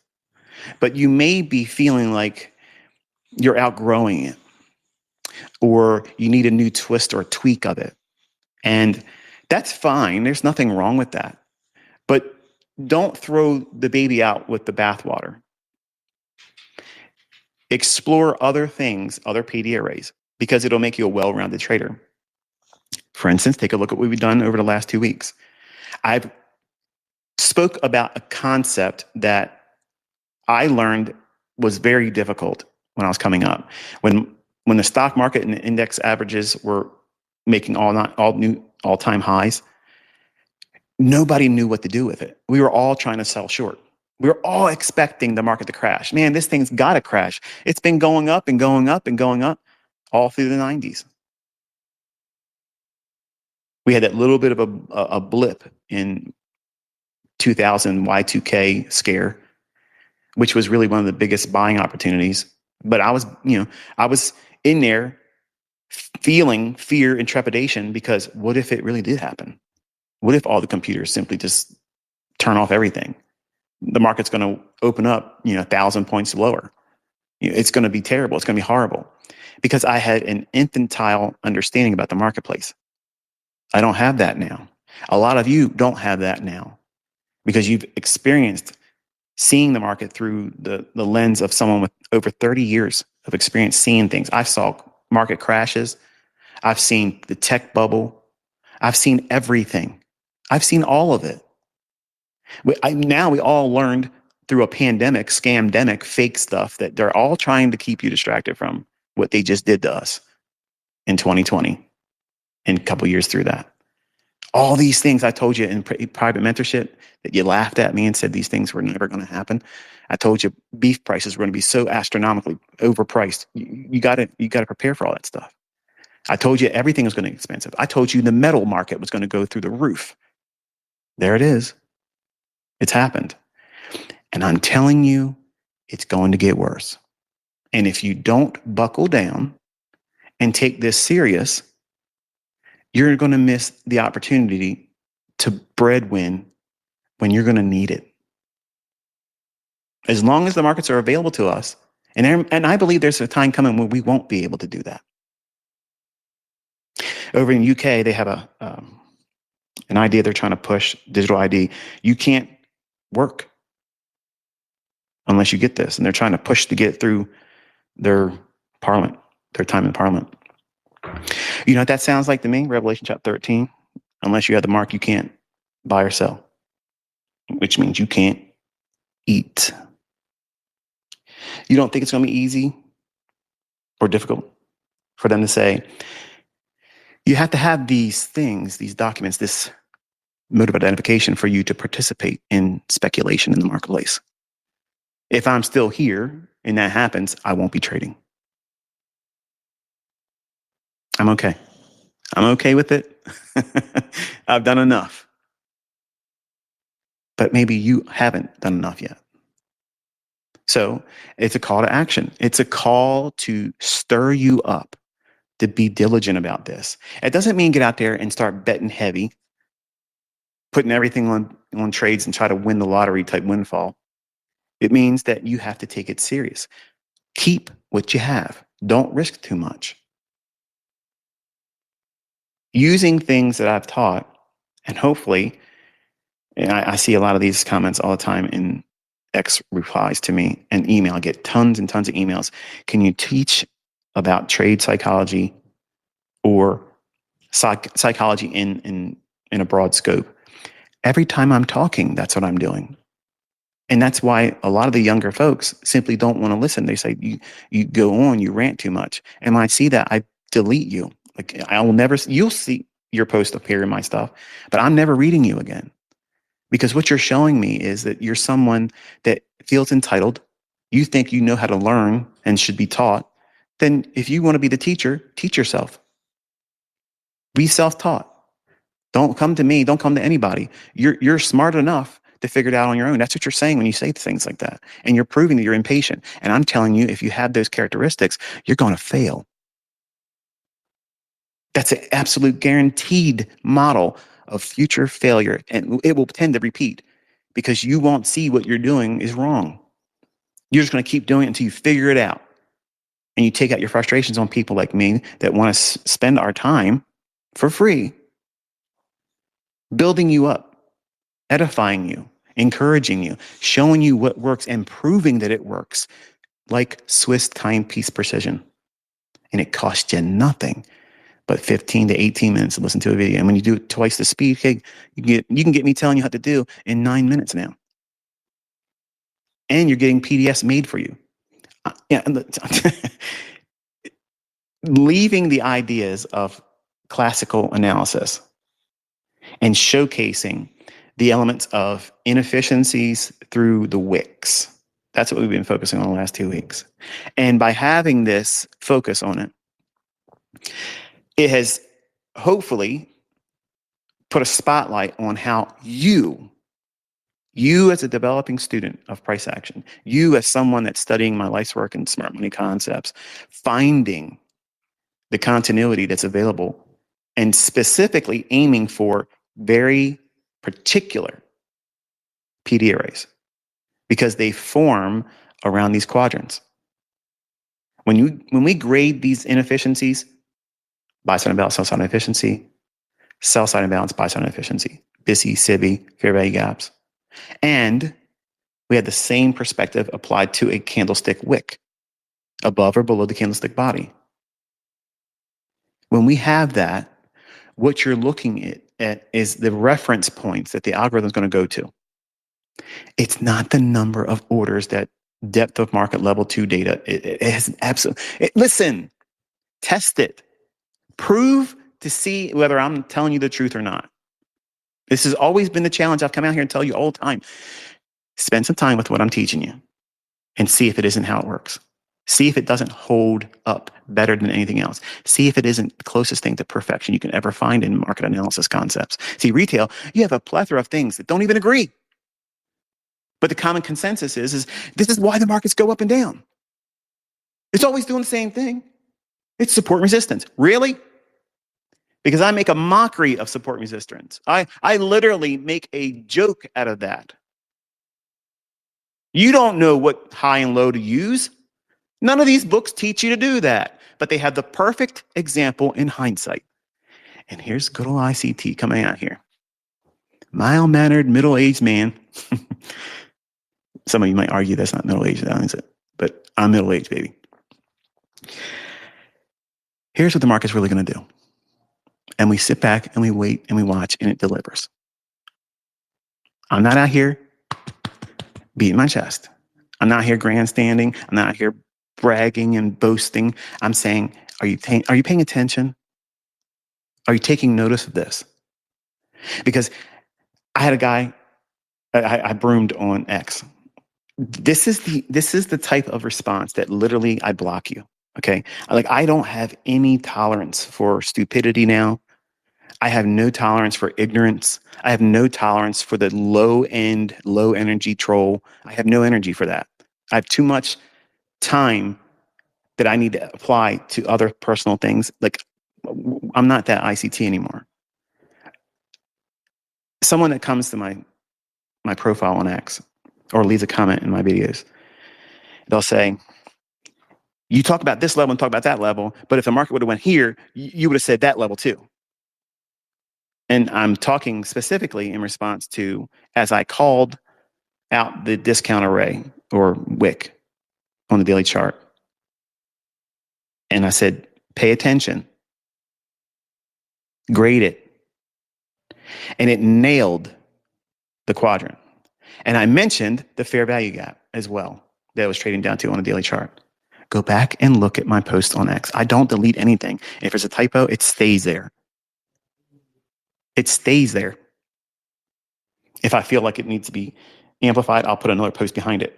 But you may be feeling like you're outgrowing it, or you need a new twist or a tweak of it. And that's fine. There's nothing wrong with that. But don't throw the baby out with the bathwater. Explore other things, other PD arrays, because it'll make you a well-rounded trader. For instance, take a look at what we've done over the last 2 weeks. I've spoke about a concept that I learned was very difficult when I was coming up. When the stock market and the index averages were making all-time highs, nobody knew what to do with it. We were all trying to sell short. We were all expecting the market to crash. Man, this thing's got to crash. It's been going up and going up and going up all through the 90s. We had that little bit of a blip in 2000 Y2K scare, which was really one of the biggest buying opportunities. But I was, I was in there feeling fear and trepidation because what if it really did happen? What if all the computers simply just turn off everything? The market's going to open up, 1,000 points lower. It's going to be terrible. It's going to be horrible because I had an infantile understanding about the marketplace. I don't have that now. A lot of you don't have that now because you've experienced seeing the market through the lens of someone with over 30 years of experience seeing things. I saw market crashes. I've seen the tech bubble. I've seen everything. I've seen all of it. Now we all learned through a pandemic, scamdemic, fake stuff that they're all trying to keep you distracted from what they just did to us in 2020 and a couple years through that. All these things I told you in private mentorship that you laughed at me and said these things were never going to happen. I told you beef prices were going to be so astronomically overpriced. You got to prepare for all that stuff. I told you everything was going to be expensive. I told you the metal market was going to go through the roof. There it is. It's happened. And I'm telling you, it's going to get worse. And if you don't buckle down and take this serious, you're going to miss the opportunity to breadwin when you're going to need it. As long as the markets are available to us, and I believe there's a time coming when we won't be able to do that. Over in UK, they have an idea they're trying to push, digital ID. You can't work unless you get this. And they're trying to push to get through their parliament, their time in parliament. You know what that sounds like to me? Revelation chapter 13. Unless you have the mark, you can't buy or sell, which means you can't eat. You don't think it's going to be easy or difficult for them to say, you have to have these things, these documents, this mode of identification for you to participate in speculation in the marketplace. If I'm still here and that happens, I won't be trading. I'm okay. I'm okay with it. I've done enough. But maybe you haven't done enough yet. So it's a call to action. It's a call to stir you up to be diligent about this. It doesn't mean get out there and start betting heavy, putting everything on trades and try to win the lottery type windfall. It means that you have to take it serious. Keep what you have. Don't risk too much. Using things that I've taught, and hopefully, and I see a lot of these comments all the time in X replies to me and email. I get tons and tons of emails. Can you teach about trade psychology or psychology in a broad scope? Every time I'm talking, that's what I'm doing. And that's why a lot of the younger folks simply don't want to listen. They say, you go on, you rant too much. And when I see that, I delete you. Like I will never, you'll see your post appear in my stuff, but I'm never reading you again. Because what you're showing me is that you're someone that feels entitled. You think you know how to learn and should be taught. Then if you want to be the teacher, teach yourself. Be self-taught. Don't come to me. Don't come to anybody. You're smart enough to figure it out on your own. That's what you're saying when you say things like that. And you're proving that you're impatient. And I'm telling you, if you have those characteristics, you're going to fail. That's an absolute guaranteed model of future failure. And it will tend to repeat because you won't see what you're doing is wrong. You're just going to keep doing it until you figure it out. And you take out your frustrations on people like me that want to spend our time for free, building you up, edifying you, encouraging you, showing you what works and proving that it works, like Swiss timepiece precision. And it costs you nothing but 15 to 18 minutes to listen to a video. And when you do it twice the speed, hey, you can get me telling you how to do in 9 minutes now. And you're getting PDFs made for you. Leaving the ideas of classical analysis and showcasing the elements of inefficiencies through the wicks. That's what we've been focusing on the last 2 weeks. And by having this focus on it, it has hopefully put a spotlight on how you as a developing student of price action, you as someone that's studying my life's work and smart money concepts, finding the continuity that's available and specifically aiming for very particular PD arrays because they form around these quadrants. When we grade these inefficiencies, buy side imbalance, sell side inefficiency, sell side imbalance, buy side inefficiency, BISI, SIBI, fair value gaps, and we had the same perspective applied to a candlestick wick, above or below the candlestick body. When we have that, what you're looking at is the reference points that the algorithm is going to go to. It's not the number of orders that depth of market level 2 data. It has absolutely. Listen, test it. Prove to see whether I'm telling you the truth or not. This has always been the challenge. I've come out here and tell you all the time. Spend some time with what I'm teaching you and see if it isn't how it works. See if it doesn't hold up better than anything else. See if it isn't the closest thing to perfection you can ever find in market analysis concepts. See, retail, you have a plethora of things that don't even agree. But the common consensus is this is why the markets go up and down. It's always doing the same thing. It's support and resistance. Really? Because I make a mockery of support and resistance. I literally make a joke out of that. You don't know what high and low to use. None of these books teach you to do that, but they have the perfect example in hindsight. And here's good old ICT coming out here. Mild-mannered, middle-aged man. Some of you might argue that's not middle-aged, is it? But I'm middle-aged, baby. Here's what the market's really going to do. And we sit back and we wait and we watch and it delivers. I'm not out here beating my chest. I'm not here grandstanding. I'm not here bragging and boasting. I'm saying, are you paying attention? Are you taking notice of this? Because I had a guy, I broomed on X. This is the type of response that literally I block you. Okay. Like I don't have any tolerance for stupidity now. I have no tolerance for ignorance. I have no tolerance for the low end, low energy troll. I have no energy for that. I have too much time that I need to apply to other personal things. Like I'm not that ICT anymore. Someone that comes to my profile on X or leaves a comment in my videos, they'll say, you talk about this level and talk about that level, but if the market would have went here, you would have said that level too. And I'm talking specifically in response to, as I called out the discount array or wick on the daily chart. And I said, pay attention, grade it. And it nailed the quadrant. And I mentioned the fair value gap as well that I was trading down to on the daily chart. Go back and look at my post on X. I don't delete anything. If there's a typo, it stays there. It stays there. If I feel like it needs to be amplified, I'll put another post behind it,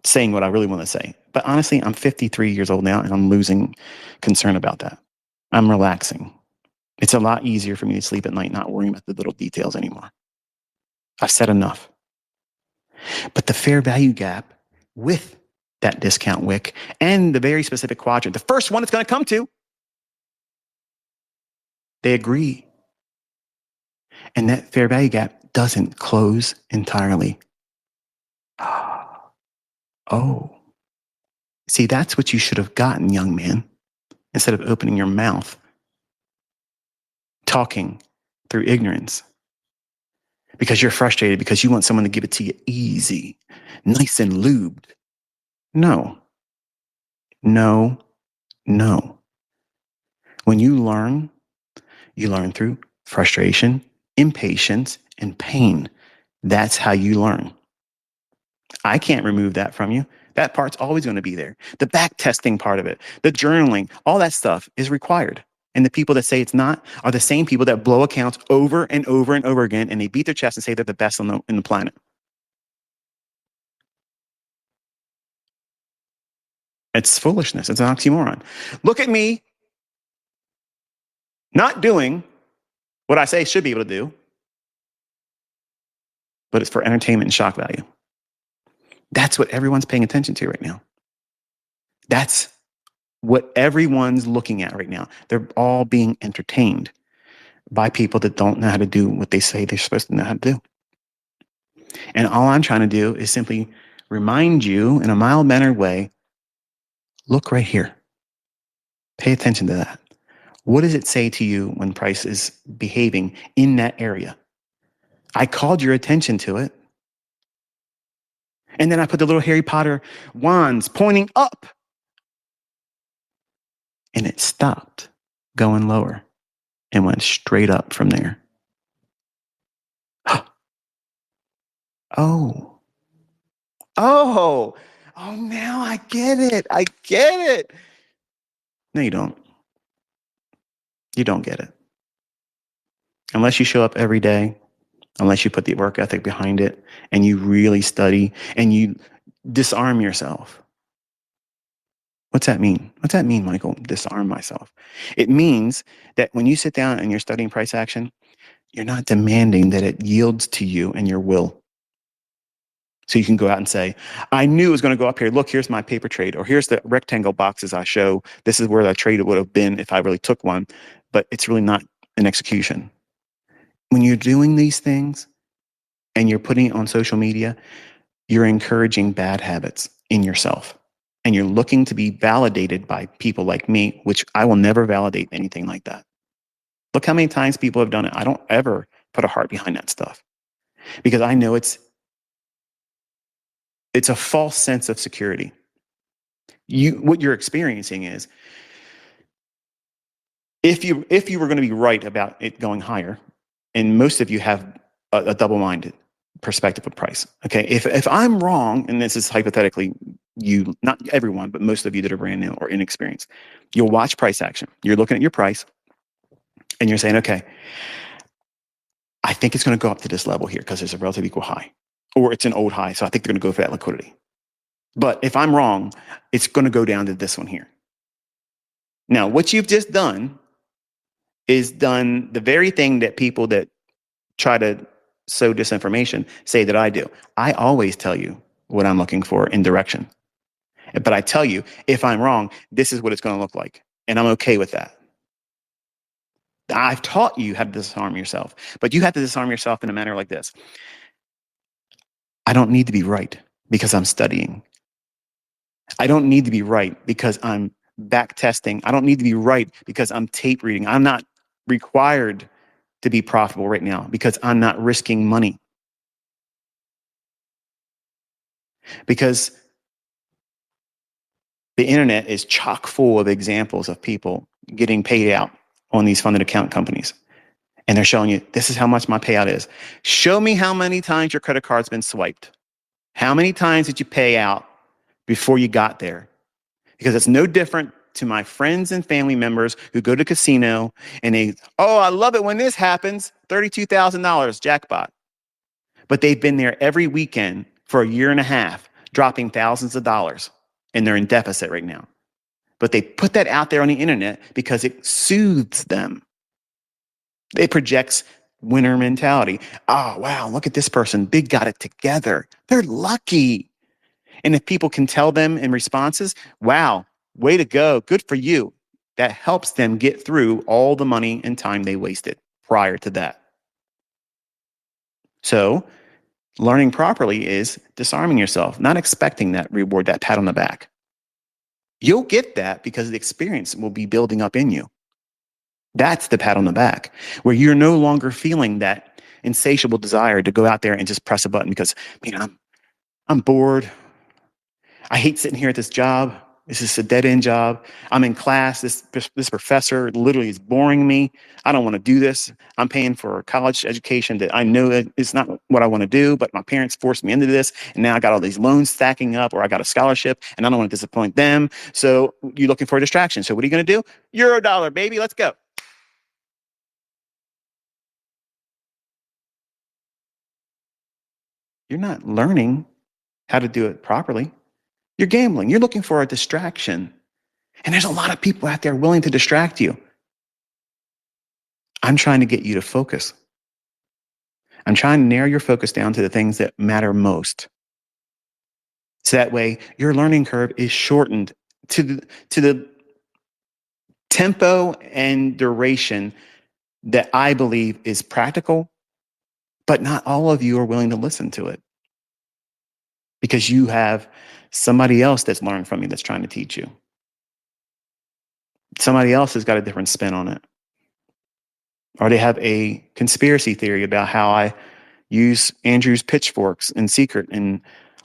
saying what I really want to say. But honestly, I'm 53 years old now and I'm losing concern about that. I'm relaxing. It's a lot easier for me to sleep at night, not worrying about the little details anymore. I've said enough. But the fair value gap with that discount wick and the very specific quadrant, the first one it's going to come to, they agree. And that fair value gap doesn't close entirely. Oh. See, that's what you should have gotten, young man, instead of opening your mouth, talking through ignorance. Because you're frustrated because you want someone to give it to you easy, nice and lubed. No. No. No. When you learn through frustration, impatience, and pain. That's how you learn. I can't remove that from you. That part's always going to be there. The backtesting part of it, the journaling, all that stuff is required. And the people that say it's not are the same people that blow accounts over and over and over again, and they beat their chest and say they're the best in the planet. It's foolishness. It's an oxymoron. Look at me not doing what I say should be able to do, but it's for entertainment and shock value. That's what everyone's paying attention to right now. That's what everyone's looking at right now. They're all being entertained by people that don't know how to do what they say they're supposed to know how to do. And all I'm trying to do is simply remind you in a mild-mannered way, look right here. Pay attention to that. What does it say to you when price is behaving in that area? I called your attention to it. And then I put the little Harry Potter wands pointing up. And it stopped going lower and went straight up from there. Oh, oh, now I get it. I get it. No, you don't. You don't get it. Unless you show up every day, unless you put the work ethic behind it and you really study and you disarm yourself. What's that mean? What's that mean, Michael? Disarm myself. It means that when you sit down and you're studying price action, you're not demanding that it yields to you and your will. So you can go out and say, I knew it was going to go up here. Look, here's my paper trade, or here's the rectangle boxes I show. This is where that trade would have been if I really took one, but it's really not an execution. When you're doing these things and you're putting it on social media, you're encouraging bad habits in yourself. And you're looking to be validated by people like me, which I will never validate anything like that. Look how many times people have done it. I don't ever put a heart behind that stuff because I know it's a false sense of security. What you're experiencing is if you were going to be right about it going higher, and most of you have a double-minded perspective of price. Okay, if I'm wrong, and this is hypothetically you, not everyone, but most of you that are brand new or inexperienced, you'll watch price action. You're looking at your price, and you're saying, okay, I think it's going to go up to this level here because there's a relative equal high, or it's an old high, so I think they're going to go for that liquidity. But if I'm wrong, it's going to go down to this one here. Now, what you've just done is done the very thing that people that try to sow disinformation say that I do. I always tell you what I'm looking for in direction. But I tell you, if I'm wrong, this is what it's going to look like. And I'm okay with that. I've taught you how to disarm yourself, but you have to disarm yourself in a manner like this. I don't need to be right because I'm studying. I don't need to be right because I'm back testing. I don't need to be right because I'm tape reading. I'm not required to be profitable right now because I'm not risking money. Because the internet is chock full of examples of people getting paid out on these funded account companies. And they're showing you, this is how much my payout is. Show me how many times your credit card's been swiped. How many times did you pay out before you got there? Because it's no different to my friends and family members who go to casino and they, oh, I love it when this happens, $32,000 jackpot. But they've been there every weekend for a year and a half, dropping thousands of dollars, and they're in deficit right now. But they put that out there on the internet because it soothes them. It projects winner mentality. Oh, wow, look at this person. Big got it together. They're lucky. And if people can tell them in responses, wow, way to go, good for you, that helps them get through all the money and time they wasted prior to that. So learning properly is disarming yourself, not expecting that reward, that pat on the back. You'll get that because the experience will be building up in you. That's the pat on the back, where you're no longer feeling that insatiable desire to go out there and just press a button because, man, I'm bored. I hate sitting here at this job. This is a dead-end job. I'm in class. This professor literally is boring me. I don't want to do this. I'm paying for a college education that I know that it's not what I want to do, but my parents forced me into this, and now I got all these loans stacking up, or I got a scholarship, and I don't want to disappoint them. So you're looking for a distraction. So what are you going to do? $1, baby. Let's go. You're not learning how to do it properly. You're gambling. You're looking for a distraction. And there's a lot of people out there willing to distract you. I'm trying to get you to focus. I'm trying to narrow your focus down to the things that matter most. So that way your learning curve is shortened to the tempo and duration that I believe is practical, but not all of you are willing to listen to it because you have somebody else that's learned from you that's trying to teach you. Somebody else has got a different spin on it. Or they have a conspiracy theory about how I use Andrew's pitchforks in secret,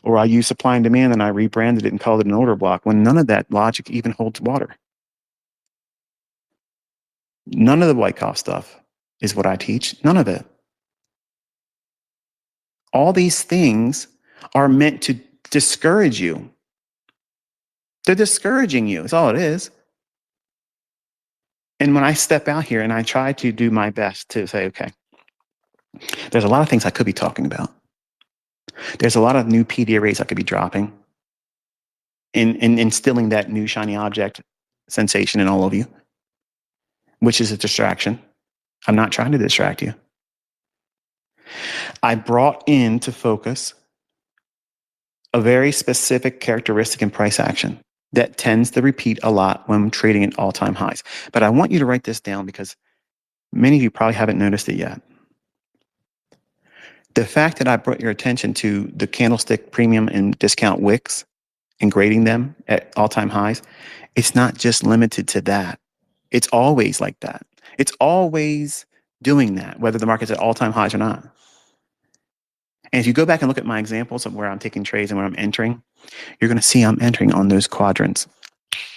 or I use supply and demand and I rebranded it and called it an order block, when none of that logic even holds water. None of the Wyckoff stuff is what I teach. None of it. All these things are meant to discourage you. They're discouraging you. That's all it is. And when I step out here and I try to do my best to say, okay, there's a lot of things I could be talking about. There's a lot of new PD arrays I could be dropping and instilling that new shiny object sensation in all of you, which is a distraction. I'm not trying to distract you. I brought into focus a very specific characteristic in price action that tends to repeat a lot when trading at all-time highs. But I want you to write this down because many of you probably haven't noticed it yet. The fact that I brought your attention to the candlestick premium and discount wicks and grading them at all-time highs, it's not just limited to that. It's always like that. It's always doing that, whether the market's at all-time highs or not. And if you go back and look at my examples of where I'm taking trades and where I'm entering, you're going to see I'm entering on those quadrants.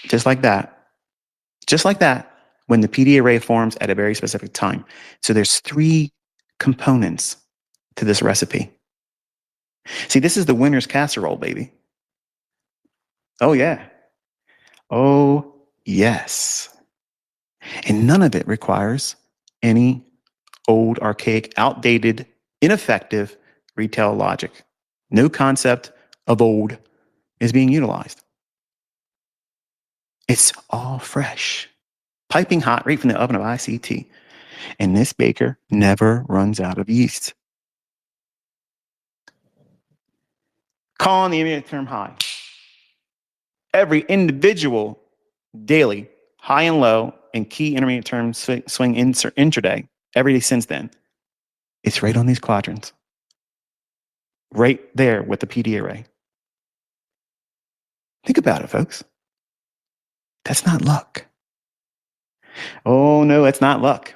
Just like that. Just like that, when the PD array forms at a very specific time. So there's 3 components to this recipe. See, this is the winner's casserole, baby. Oh, yeah. Oh, yes. And none of it requires any old, archaic, outdated, ineffective retail logic. No concept of old is being utilized. It's all fresh, piping hot right from the oven of ICT. And this baker never runs out of yeast. Calling the immediate term high. Every individual daily high and low and key intermediate term swing intraday every day since then, it's right on these quadrants. Right there with the PD array. Think about it, folks. That's not luck. Oh, no, it's not luck.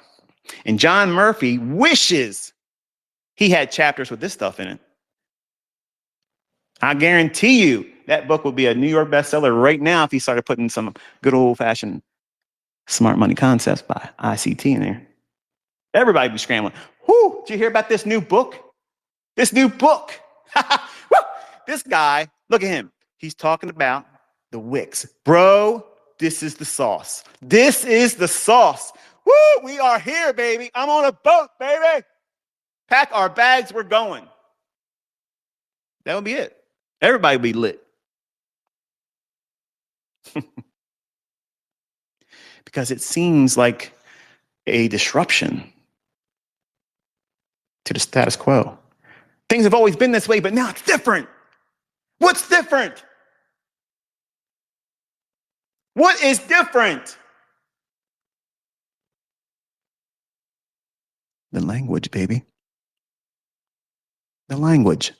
And John Murphy wishes he had chapters with this stuff in it. I guarantee you that book would be a New York bestseller right now if he started putting some good old-fashioned smart money concepts by ICT in there. Everybody be scrambling. Whoo, did you hear about this new book? This new book. This guy, look at him. He's talking about the wicks. Bro, this is the sauce. This is the sauce. Woo, we are here, baby. I'm on a boat, baby. Pack our bags, we're going. That would be it. Everybody would be lit. Because it seems like a disruption to the status quo. Things have always been this way, but now it's different. What's different? What is different? The language, baby. The language.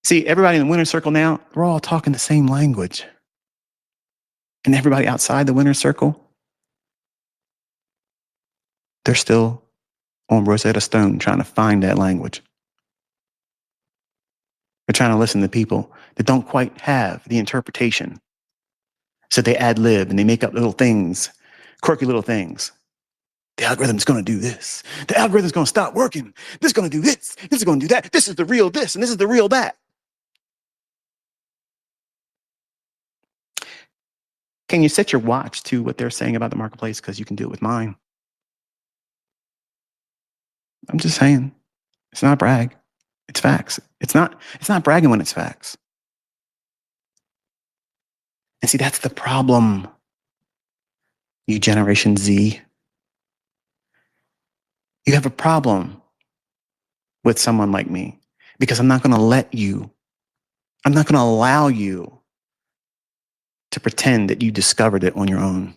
See, everybody in the winner's circle now, we're all talking the same language. And everybody outside the winner's circle, they're still on Rosetta Stone trying to find that language. They're trying to listen to people that don't quite have the interpretation. So they ad lib and they make up little things, quirky little things. The algorithm's going to do this. The algorithm's going to stop working. This is going to do this. This is going to do that. This is the real this and this is the real that. Can you set your watch to what they're saying about the marketplace? Because you can do it with mine. I'm just saying, it's not a brag. It's facts. It's not bragging when it's facts. And see, that's the problem, you Generation Z. You have a problem with someone like me because I'm not going to I'm not going to allow you to pretend that you discovered it on your own.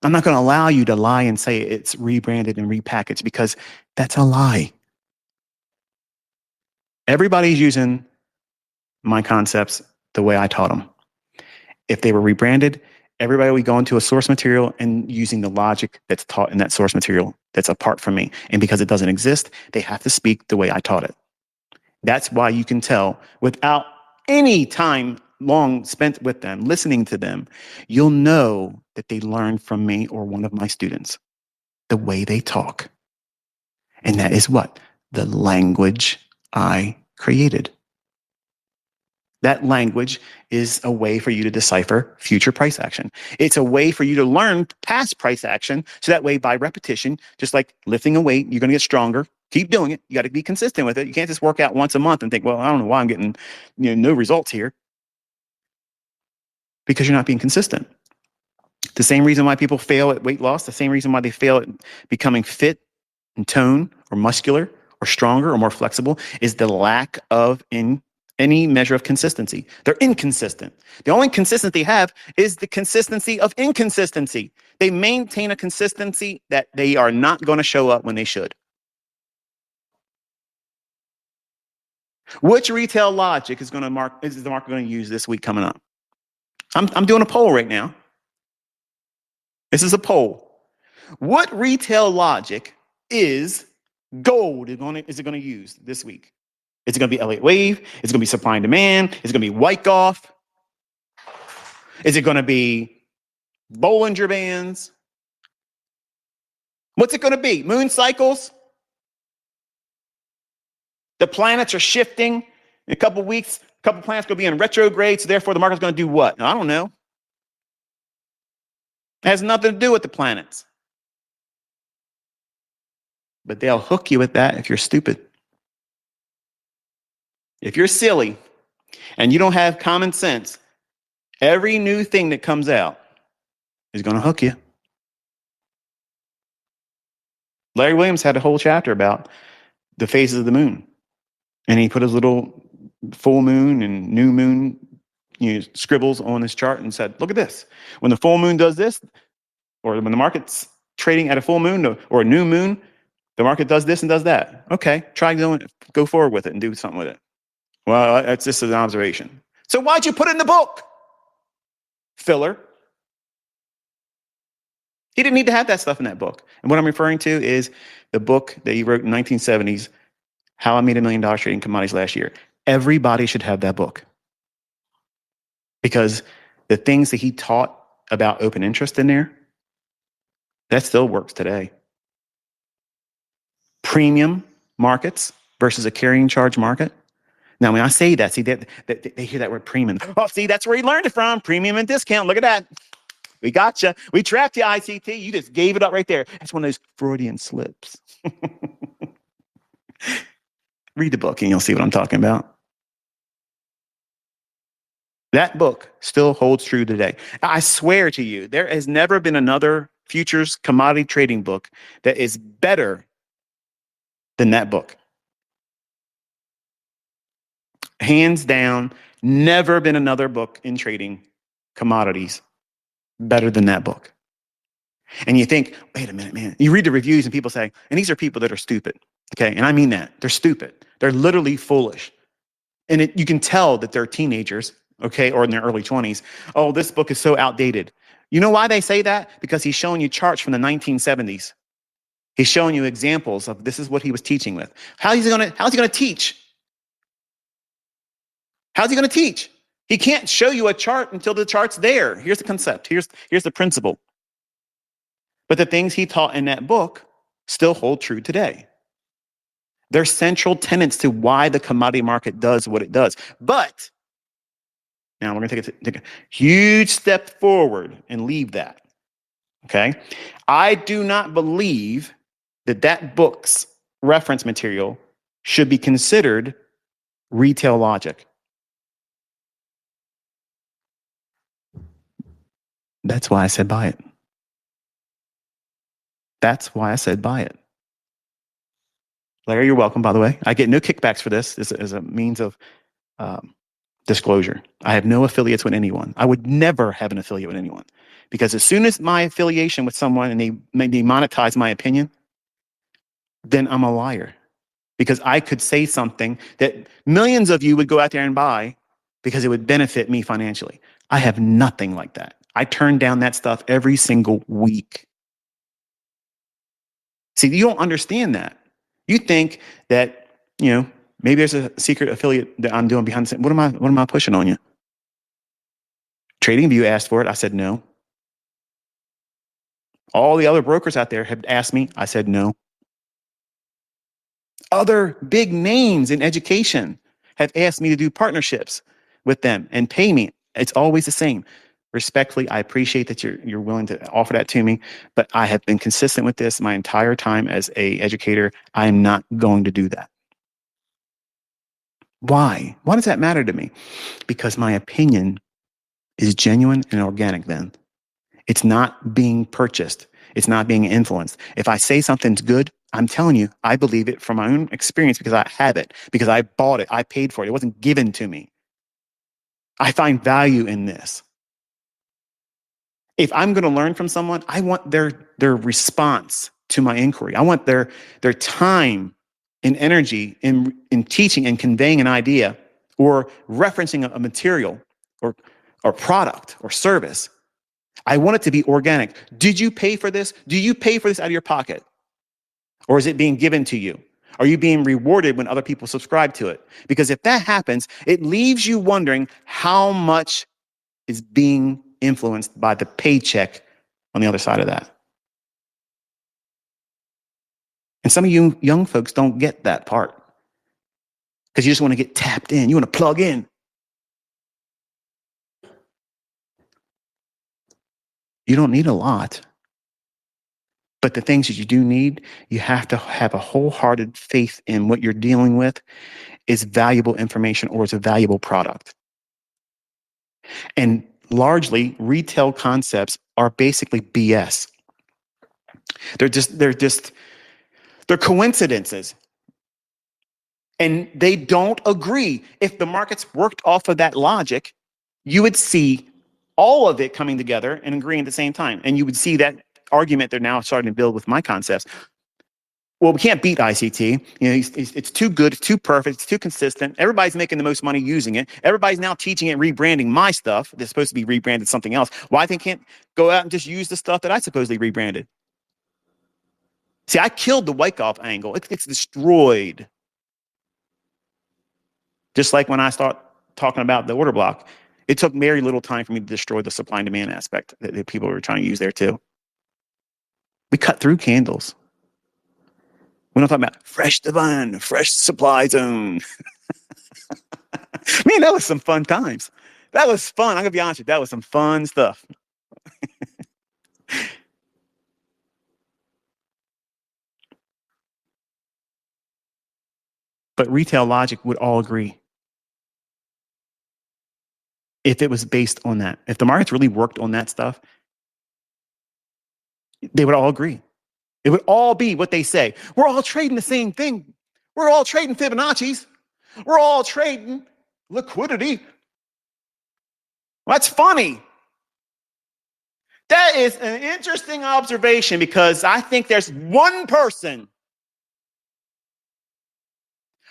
I'm not going to allow you to lie and say it's rebranded and repackaged because that's a lie. Everybody's using my concepts the way I taught them. If they were rebranded, everybody would go into a source material and using the logic that's taught in that source material that's apart from me. And because it doesn't exist, they have to speak the way I taught it. That's why you can tell without any time long spent with them, listening to them, you'll know that they learned from me or one of my students, the way they talk. And that is what? The language I created. That language is a way for you to decipher future price action. It's a way for you to learn past price action. So that way, by repetition, just like lifting a weight, you're going to get stronger. Keep doing it. You got to be consistent with it. You can't just work out once a month and think, well, I don't know why I'm getting no results here. Because you're not being consistent. The same reason why people fail at weight loss, the same reason why they fail at becoming fit and tone or muscular or stronger or more flexible is the lack of any measure of consistency. They're inconsistent. The only consistency they have is the consistency of inconsistency. They maintain a consistency that they are not going to show up when they should. Which retail logic is the market going to use this week coming up? I'm doing a poll right now. This is a poll. What retail logic is gold is it going to use this week? Is it going to be Elliott Wave? Is it going to be supply and demand? Is it going to be Wyckoff? Is it going to be Bollinger Bands? What's it going to be? Moon cycles? The planets are shifting. In a couple of weeks, a couple of planets going to be in retrograde, so therefore the market's going to do what? I don't know. It has nothing to do with the planets. But they'll hook you with that if you're stupid. If you're silly and you don't have common sense, every new thing that comes out is going to hook you. Larry Williams had a whole chapter about the phases of the moon. And he put his little full moon and new moon scribbles on his chart and said, look at this. When the full moon does this, or when the market's trading at a full moon or a new moon, the market does this and does that. Okay, go forward with it and do something with it. Well, that's just an observation. So why'd you put it in the book? Filler. He didn't need to have that stuff in that book. And what I'm referring to is the book that he wrote in the 1970s, How I Made $1 Million Trading Commodities Last Year. Everybody should have that book. Because the things that he taught about open interest in there, that still works today. Premium markets versus a carrying charge market. Now, when I say that, see, that they hear that word premium. Oh, see, that's where he learned it from. Premium and discount. Look at that. We got you. We trapped you, ICT. You just gave it up right there. That's one of those Freudian slips. Read the book and you'll see what I'm talking about. That book still holds true today. I swear to you, there has never been another futures commodity trading book that is better than that book. Hands down, never been another book in trading commodities better than that book. And you think, wait a minute, man. You read the reviews and people say, and these are people that are stupid. Okay. And I mean that. They're stupid. They're literally foolish. And you can tell that they're teenagers, okay, or in their early 20s. Oh, this book is so outdated. You know why they say that? Because he's showing you charts from the 1970s. He's showing you examples of this is what he was teaching with. How's he going to teach? How's he going to teach? He can't show you a chart until the chart's there. Here's the concept. Here's the principle. But the things he taught in that book still hold true today. They're central tenets to why the commodity market does what it does. But now we're going to take a huge step forward and leave that. Okay? I do not believe that book's reference material should be considered retail logic. That's why I said buy it. That's why I said buy it. Larry, you're welcome, by the way. I get no kickbacks for this as a means of disclosure. I have no affiliates with anyone. I would never have an affiliate with anyone because as soon as my affiliation with someone and they monetize my opinion, then I'm a liar because I could say something that millions of you would go out there and buy because it would benefit me financially. I have nothing like that. I turn down that stuff every single week. See, you don't understand that. You think that, maybe there's a secret affiliate that I'm doing behind the scenes. What am I pushing on you? TradingView asked for it. I said no. All the other brokers out there have asked me. I said no. Other big names in education have asked me to do partnerships with them and pay me. It's always the same. Respectfully, I appreciate that you're willing to offer that to me, but I have been consistent with this my entire time as an educator. I am not going to do that. Why? Why does that matter to me? Because my opinion is genuine and organic then. It's not being purchased. It's not being influenced. If I say something's good, I'm telling you, I believe it from my own experience because I have it, because I bought it, I paid for it. It wasn't given to me. I find value in this. If I'm going to learn from someone, I want their response to my inquiry. I want their time and energy in teaching and conveying an idea or referencing a material or product or service. I want it to be organic. Did you pay for this? Do you pay for this out of your pocket? Or is it being given to you? Are you being rewarded when other people subscribe to it? Because if that happens, it leaves you wondering how much is being influenced by the paycheck on the other side of that. And some of you young folks don't get that part because you just want to get tapped in. You want to plug in. You don't need a lot. But the things that you do need, you have to have a wholehearted faith in what you're dealing with is valuable information or it's a valuable product. And largely, retail concepts are basically BS. They're coincidences. And they don't agree. If the markets worked off of that logic, you would see all of it coming together and agreeing at the same time. And you would see that argument they're now starting to build with my concepts. Well, we can't beat ICT. It's too good, it's too perfect, it's too consistent. Everybody's making the most money using it. Everybody's now teaching it, rebranding my stuff that's supposed to be rebranded something else. Why they can't go out and just use the stuff that I supposedly rebranded? See, I killed the Wyckoff angle. It's destroyed. Just like when I start talking about the order block, it took very little time for me to destroy the supply and demand aspect that people were trying to use there too. We cut through candles. We're not talking about fresh demand, fresh supply zone. Man, that was some fun times. That was fun. I'm going to be honest with you. That was some fun stuff. But retail logic would all agree. If it was based on that, if the markets really worked on that stuff, they would all agree. It would all be what they say. We're all trading the same thing. We're all trading Fibonacci's. We're all trading liquidity. Well, that's funny. That is an interesting observation because I think there's one person,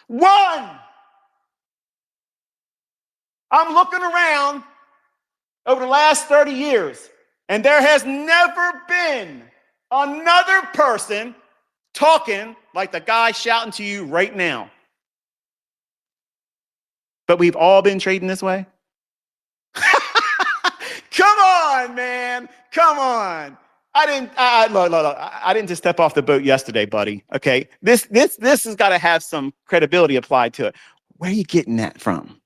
one. I'm looking around over the last 30 years, and there has never been another person talking like the guy shouting to you right now. But we've all been trading this way. Come on, man. Come on. I didn't just step off the boat yesterday, buddy. Okay. This has got to have some credibility applied to it. Where are you getting that from?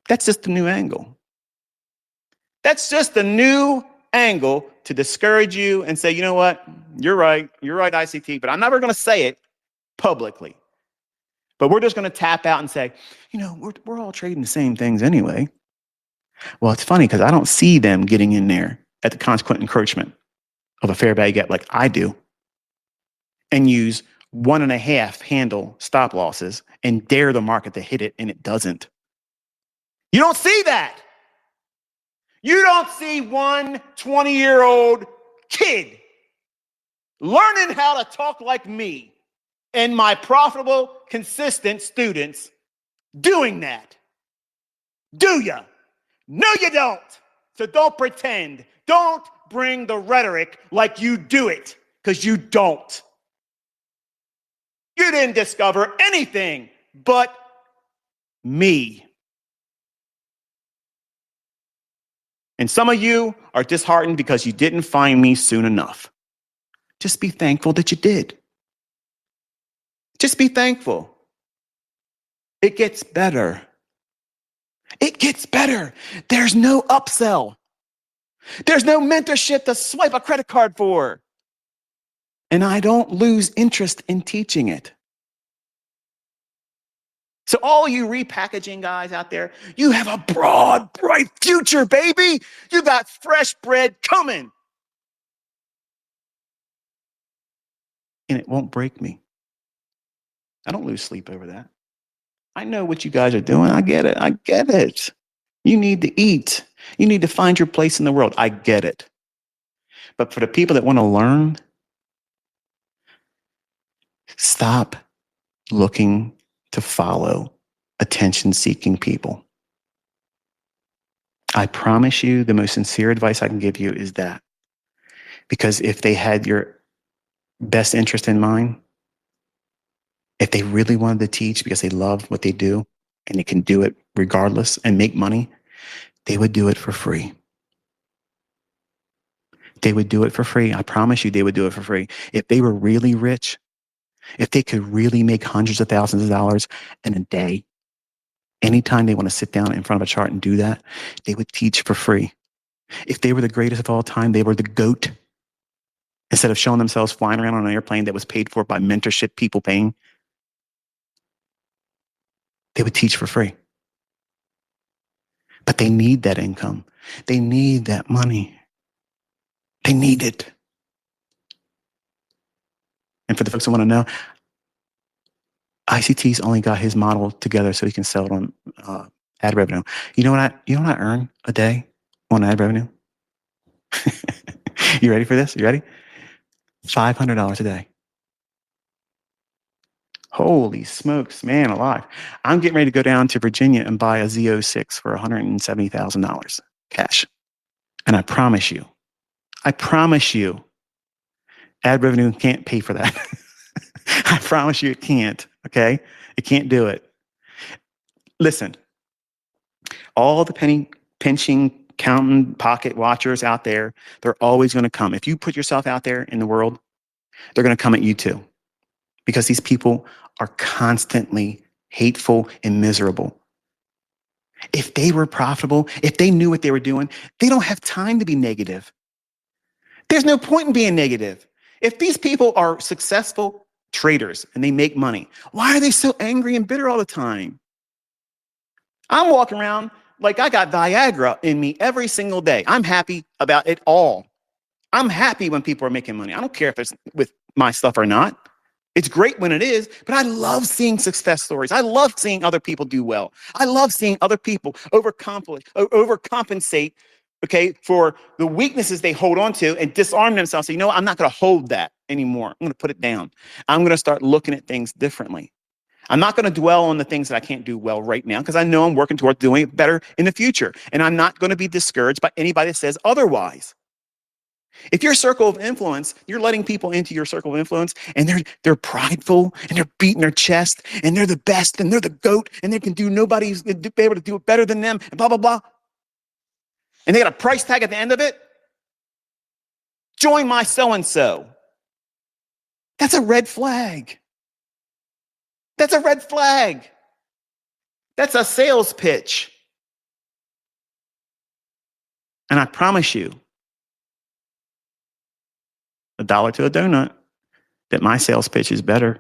That's just a new angle. That's just a new angle to discourage you and say, you know what? You're right, ICT, but I'm never going to say it publicly. But we're just going to tap out and say, we're all trading the same things anyway. Well, it's funny because I don't see them getting in there at the consequent encroachment of a fair value gap like I do and use 1.5 handle stop losses and dare the market to hit it, and it doesn't. You don't see that. You don't see one 20-year-old kid learning how to talk like me and my profitable, consistent students doing that. Do ya? No, you don't. So don't pretend. Don't bring the rhetoric like you do it, because you don't. You didn't discover anything but me. And some of you are disheartened because you didn't find me soon enough. Just be thankful that you did. Just be thankful. It gets better. It gets better. There's no upsell. There's no mentorship to swipe a credit card for. And I don't lose interest in teaching it. So all you repackaging guys out there, you have a broad, bright future, baby. You got fresh bread coming. And it won't break me. I don't lose sleep over that. I know what you guys are doing. I get it. I get it. You need to eat. You need to find your place in the world. I get it. But for the people that want to learn, stop looking to follow attention-seeking people. I promise you the most sincere advice I can give you is that. Because if they had your best interest in mind, if they really wanted to teach because they love what they do and they can do it regardless and make money, they would do it for free. They would do it for free. I promise you they would do it for free. If they were really rich, if they could really make hundreds of thousands of dollars in a day, anytime they want to sit down in front of a chart and do that, they would teach for free. If they were the greatest of all time, they were the GOAT. Instead of showing themselves flying around on an airplane that was paid for by mentorship people paying, they would teach for free. But they need that income. They need that money. They need it. And for the folks who want to know, ICT's only got his model together so he can sell it on ad revenue. You know what I earn a day on ad revenue? You ready for this? You ready? $500 a day. Holy smokes, man alive. I'm getting ready to go down to Virginia and buy a Z06 for $170,000 cash. And I promise you, ad revenue can't pay for that. I promise you it can't, okay? It can't do it. Listen, all the penny pinching, counting, pocket watchers out there, they're always going to come. If you put yourself out there in the world, they're going to come at you too. Because these people are constantly hateful and miserable. If they were profitable, if they knew what they were doing, they don't have time to be negative. There's no point in being negative. If these people are successful traders and they make money, why are they so angry and bitter all the time? I'm walking around like I got Viagra in me every single day. I'm happy about it all. I'm happy when people are making money. I don't care if it's with my stuff or not. It's great when it is, but I love seeing success stories. I love seeing other people do well. I love seeing other people overcompensate, okay, for the weaknesses they hold on to and disarm themselves. So, you know what? I'm not going to hold that anymore. I'm going to put it down. I'm going to start looking at things differently. I'm not going to dwell on the things that I can't do well right now because I know I'm working toward doing it better in the future. And I'm not going to be discouraged by anybody that says otherwise. If your circle of influence, you're letting people into your circle of influence and they're prideful and they're beating their chest and they're the best and they're the GOAT and they can do, nobody's be able to do it better than them and blah, blah, blah. And they got a price tag at the end of it. Join my so-and-so. That's a red flag. That's a red flag. That's a sales pitch. And I promise you, $1 to a donut, that my sales pitch is better.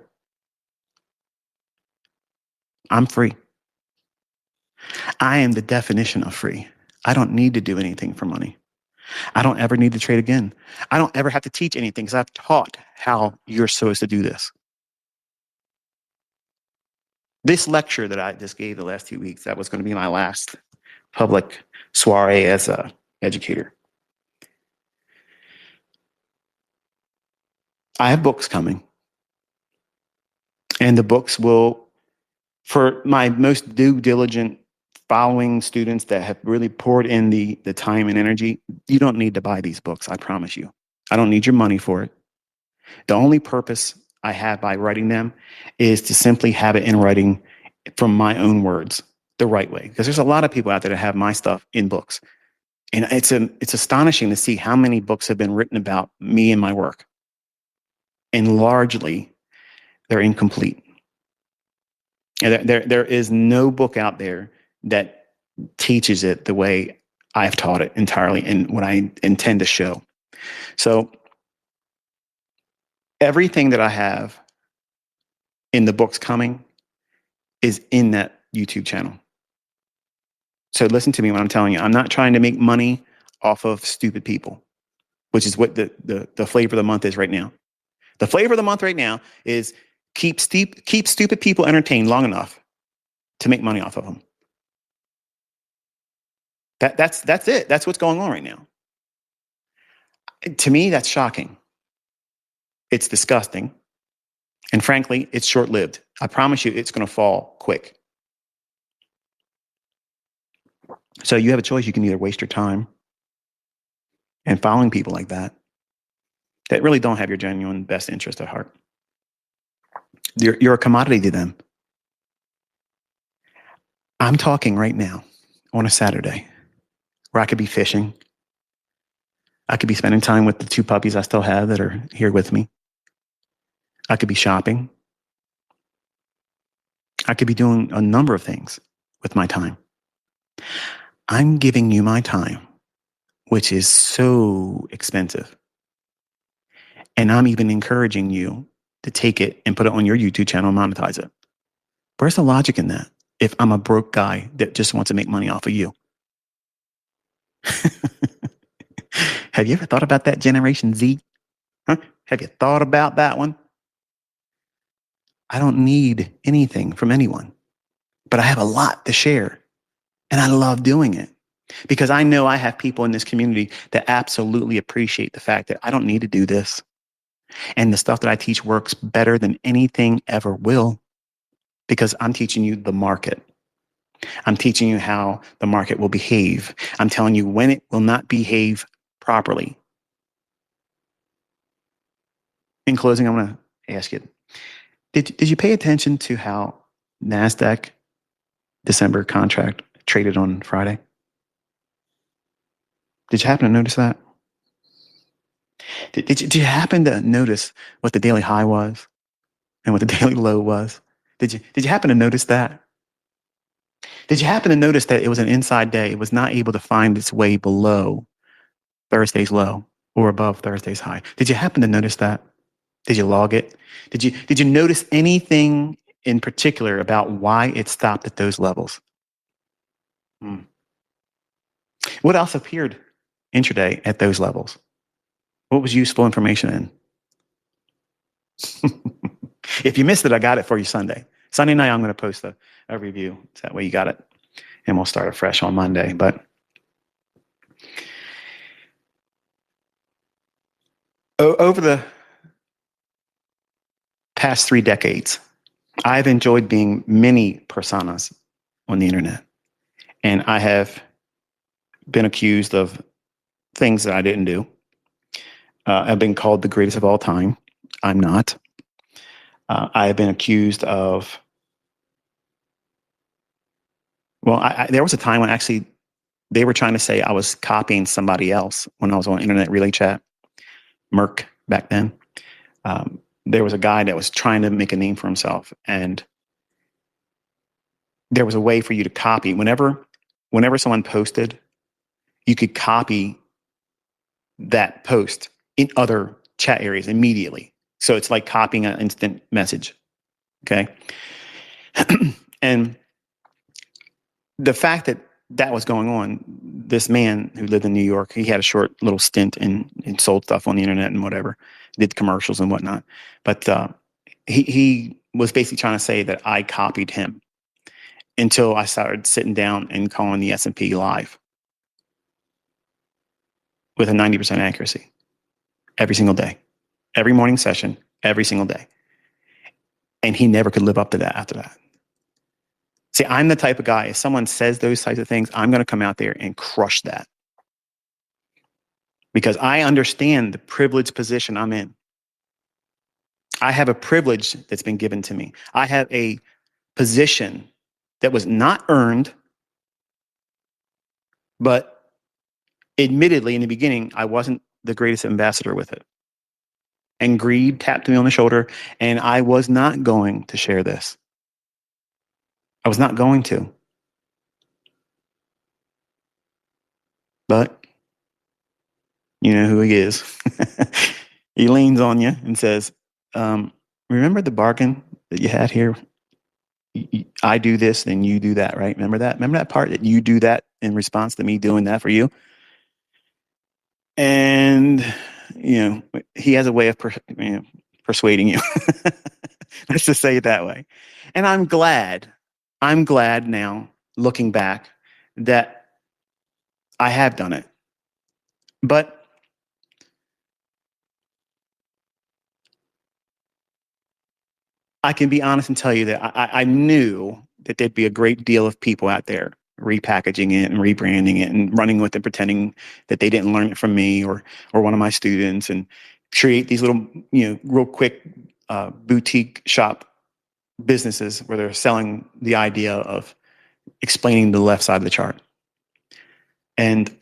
I'm free. I am the definition of free. I don't need to do anything for money. I don't ever need to trade again. I don't ever have to teach anything because I've taught how you're supposed to do this. This lecture that I just gave the last 2 weeks, that was going to be my last public soiree as a educator. I have books coming, and the books will, for my most due diligent following students that have really poured in the time and energy, you don't need to buy these books, I promise you. I don't need your money for it. The only purpose I have by writing them is to simply have it in writing from my own words the right way. Because there's a lot of people out there that have my stuff in books. And it's astonishing to see how many books have been written about me and my work. And largely, they're incomplete. There is no book out there that teaches it the way I've taught it entirely and what I intend to show. So everything that I have in the books coming is in that YouTube channel. So listen to me when I'm telling you, I'm not trying to make money off of stupid people, which is what the flavor of the month is right now. The flavor of the month right now is keep stupid people entertained long enough to make money off of them. That's it. That's what's going on right now. To me, that's shocking. It's disgusting. And frankly, it's short-lived. I promise you it's going to fall quick. So you have a choice. You can either waste your time and following people like that really don't have your genuine best interest at heart. You're a commodity to them. I'm talking right now on a Saturday where I could be fishing. I could be spending time with the 2 puppies I still have that are here with me. I could be shopping. I could be doing a number of things with my time. I'm giving you my time, which is so expensive. And I'm even encouraging you to take it and put it on your YouTube channel and monetize it. Where's the logic in that if I'm a broke guy that just wants to make money off of you? Have you ever thought about that Generation Z? Huh? Have you thought about that one? I don't need anything from anyone, but I have a lot to share. And I love doing it because I know I have people in this community that absolutely appreciate the fact that I don't need to do this. And the stuff that I teach works better than anything ever will because I'm teaching you the market. I'm teaching you how the market will behave. I'm telling you when it will not behave properly. In closing, I'm going to ask you, did you pay attention to how NASDAQ December contract traded on Friday? Did you happen to notice that? Did you happen to notice what the daily high was and what the daily low was? Did you happen to notice that? Did you happen to notice that it was an inside day? It was not able to find its way below Thursday's low or above Thursday's high. Did you happen to notice that? Did you log it? Did you notice anything in particular about why it stopped at those levels? What else appeared intraday at those levels? What was useful information in? If you missed it, I got it for you Sunday. Sunday night, I'm going to post a review. So that way you got it. And we'll start afresh on Monday. But over the past 3 decades, I've enjoyed being many personas on the internet. And I have been accused of things that I didn't do. I've been called the greatest of all time. I'm not. I have been accused of, well, there was a time when actually they were trying to say I was copying somebody else when I was on Internet Relay Chat, Merck back then. There was a guy that was trying to make a name for himself, and there was a way for you to copy. Whenever someone posted, you could copy that post in other chat areas immediately. So it's like copying an instant message. Okay. And the fact that that was going on, this man who lived in New York, he had a short little stint and sold stuff on the internet and whatever, did commercials and whatnot. But he was basically trying to say that I copied him until I started sitting down and calling the S&P live with a 90% accuracy every single day, every morning session, every single day. And he never could live up to that after that. See, I'm the type of guy, if someone says those types of things, I'm going to come out there and crush that. Because I understand the privileged position I'm in. I have a privilege that's been given to me. I have a position that was not earned, but admittedly, in the beginning, I wasn't the greatest ambassador with it. And greed tapped me on the shoulder, and I was not going to share this. I was not going to. But you know who he is. He leans on you and says, remember the bargain that you had here? I do this, then you do that, right? Remember that? Remember that part that you do that in response to me doing that for you? And, he has a way of persuading you. Let's just say it that way. And I'm glad now, looking back, that I have done it. But I can be honest and tell you that I knew that there'd be a great deal of people out there repackaging it and rebranding it and running with it, pretending that they didn't learn it from me or one of my students, and create these little, real quick boutique shop businesses where they're selling the idea of explaining the left side of the chart. And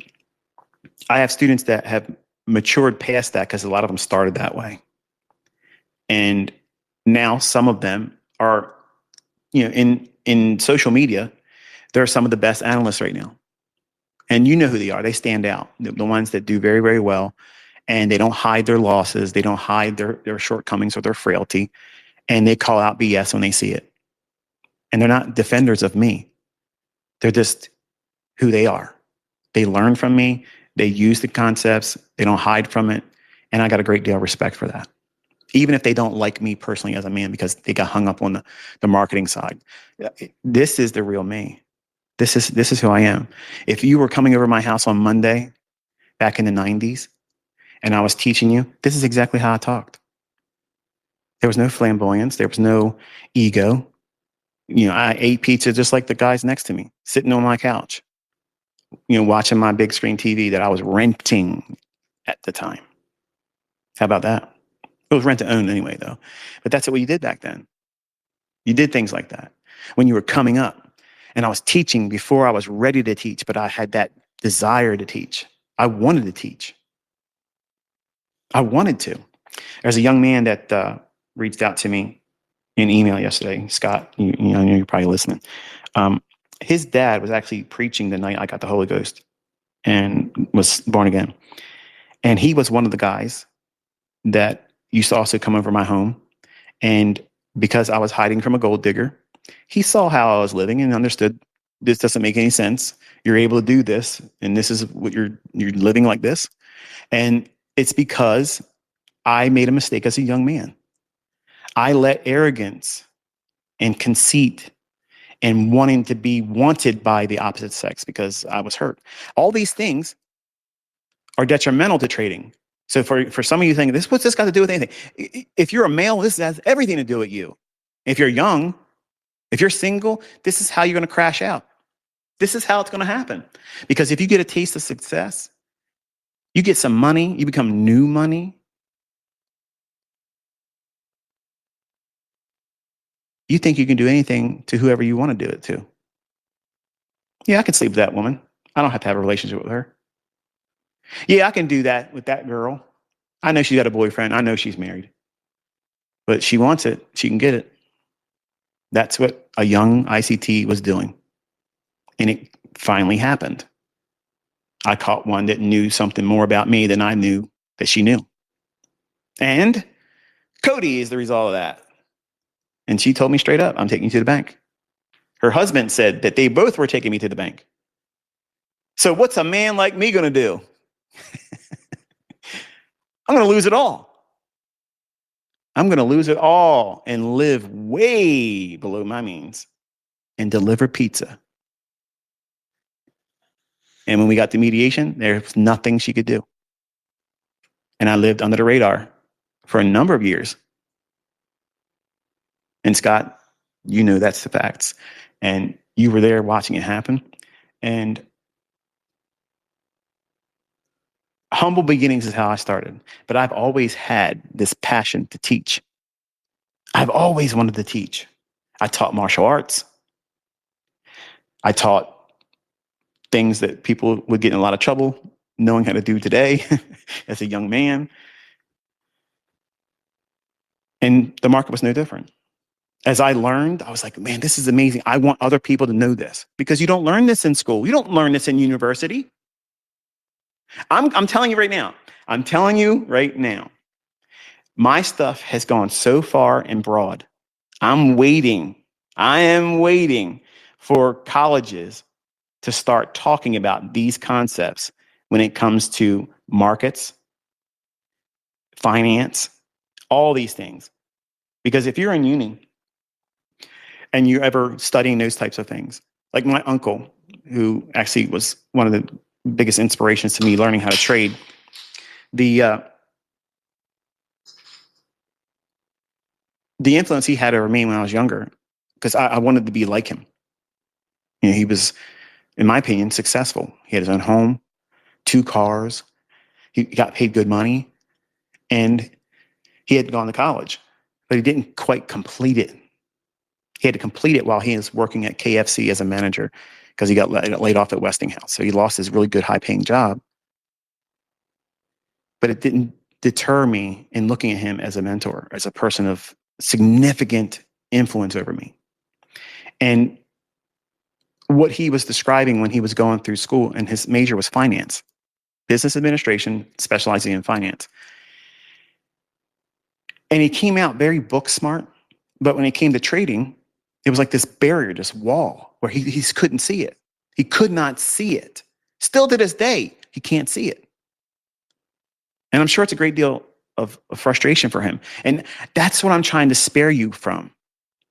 I have students that have matured past that because a lot of them started that way. And now some of them are, in social media, they're some of the best analysts right now. And you know who they are. They stand out. The ones that do very, very well. And they don't hide their losses. They don't hide their shortcomings or their frailty. And they call out BS when they see it. And they're not defenders of me. They're just who they are. They learn from me. They use the concepts. They don't hide from it. And I got a great deal of respect for that. Even if they don't like me personally as a man because they got hung up on the marketing side. This is the real me. This is who I am. If you were coming over my house on Monday back in the 90s and I was teaching you, this is exactly how I talked. There was no flamboyance. There was no ego. I ate pizza just like the guys next to me, sitting on my couch, watching my big screen TV that I was renting at the time. How about that? It was rent to own anyway, though. But that's what you did back then. You did things like that when you were coming up. And I was teaching before I was ready to teach, but I had that desire to teach. I wanted to teach. I wanted to. There's a young man that reached out to me in email yesterday. Scott, I know you're probably listening. His dad was actually preaching the night I got the Holy Ghost and was born again. And he was one of the guys that used to also come over my home. And because I was hiding from a gold digger, he saw how I was living and understood this doesn't make any sense. You're able to do this, and this is what you're living like this. And it's because I made a mistake as a young man. I let arrogance and conceit and wanting to be wanted by the opposite sex because I was hurt. All these things are detrimental to trading. So for some of you thinking, what's this got to do with anything? If you're a male, this has everything to do with you. If you're young, if you're single, this is how you're going to crash out. This is how it's going to happen. Because if you get a taste of success, you get some money, you become new money. You think you can do anything to whoever you want to do it to. Yeah, I can sleep with that woman. I don't have to have a relationship with her. Yeah, I can do that with that girl. I know she's got a boyfriend. I know she's married. But she wants it. She can get it. That's what a young ICT was doing. And it finally happened. I caught one that knew something more about me than I knew that she knew. And Cody is the result of that. And she told me straight up, I'm taking you to the bank. Her husband said that they both were taking me to the bank. So what's a man like me going to do? I'm going to lose it all. I'm going to lose it all and live way below my means and deliver pizza. And when we got to mediation, there was nothing she could do. And I lived under the radar for a number of years. And Scott, you know that's the facts. And you were there watching it happen. And humble beginnings is how I started. But I've always had this passion to teach. I've always wanted to teach. I taught martial arts. I taught things that people would get in a lot of trouble knowing how to do today as a young man. And the market was no different. As I learned, I was like, man, this is amazing. I want other people to know this because you don't learn this in school. You don't learn this in university. I'm telling you right now. I'm telling you right now. My stuff has gone so far and broad. I am waiting for colleges to start talking about these concepts when it comes to markets, finance, all these things. Because if you're in uni and you're ever studying those types of things, like my uncle, who actually was one of the biggest inspirations to me learning how to trade, the influence he had over me when I was younger, because I wanted to be like him. You know, he was, in my opinion, successful. He had his own home, 2 cars. He got paid good money, and he had gone to college, but he didn't quite complete it. He had to complete it while he was working at KFC as a manager because he got laid off at Westinghouse. So he lost his really good, high-paying job. But it didn't deter me in looking at him as a mentor, as a person of significant influence over me. And what he was describing when he was going through school, and his major was finance, business administration, specializing in finance. And he came out very book smart, but when it came to trading, it was like this barrier, this wall where he couldn't see it. He could not see it. Still to this day, he can't see it. And I'm sure it's a great deal of frustration for him. And that's what I'm trying to spare you from.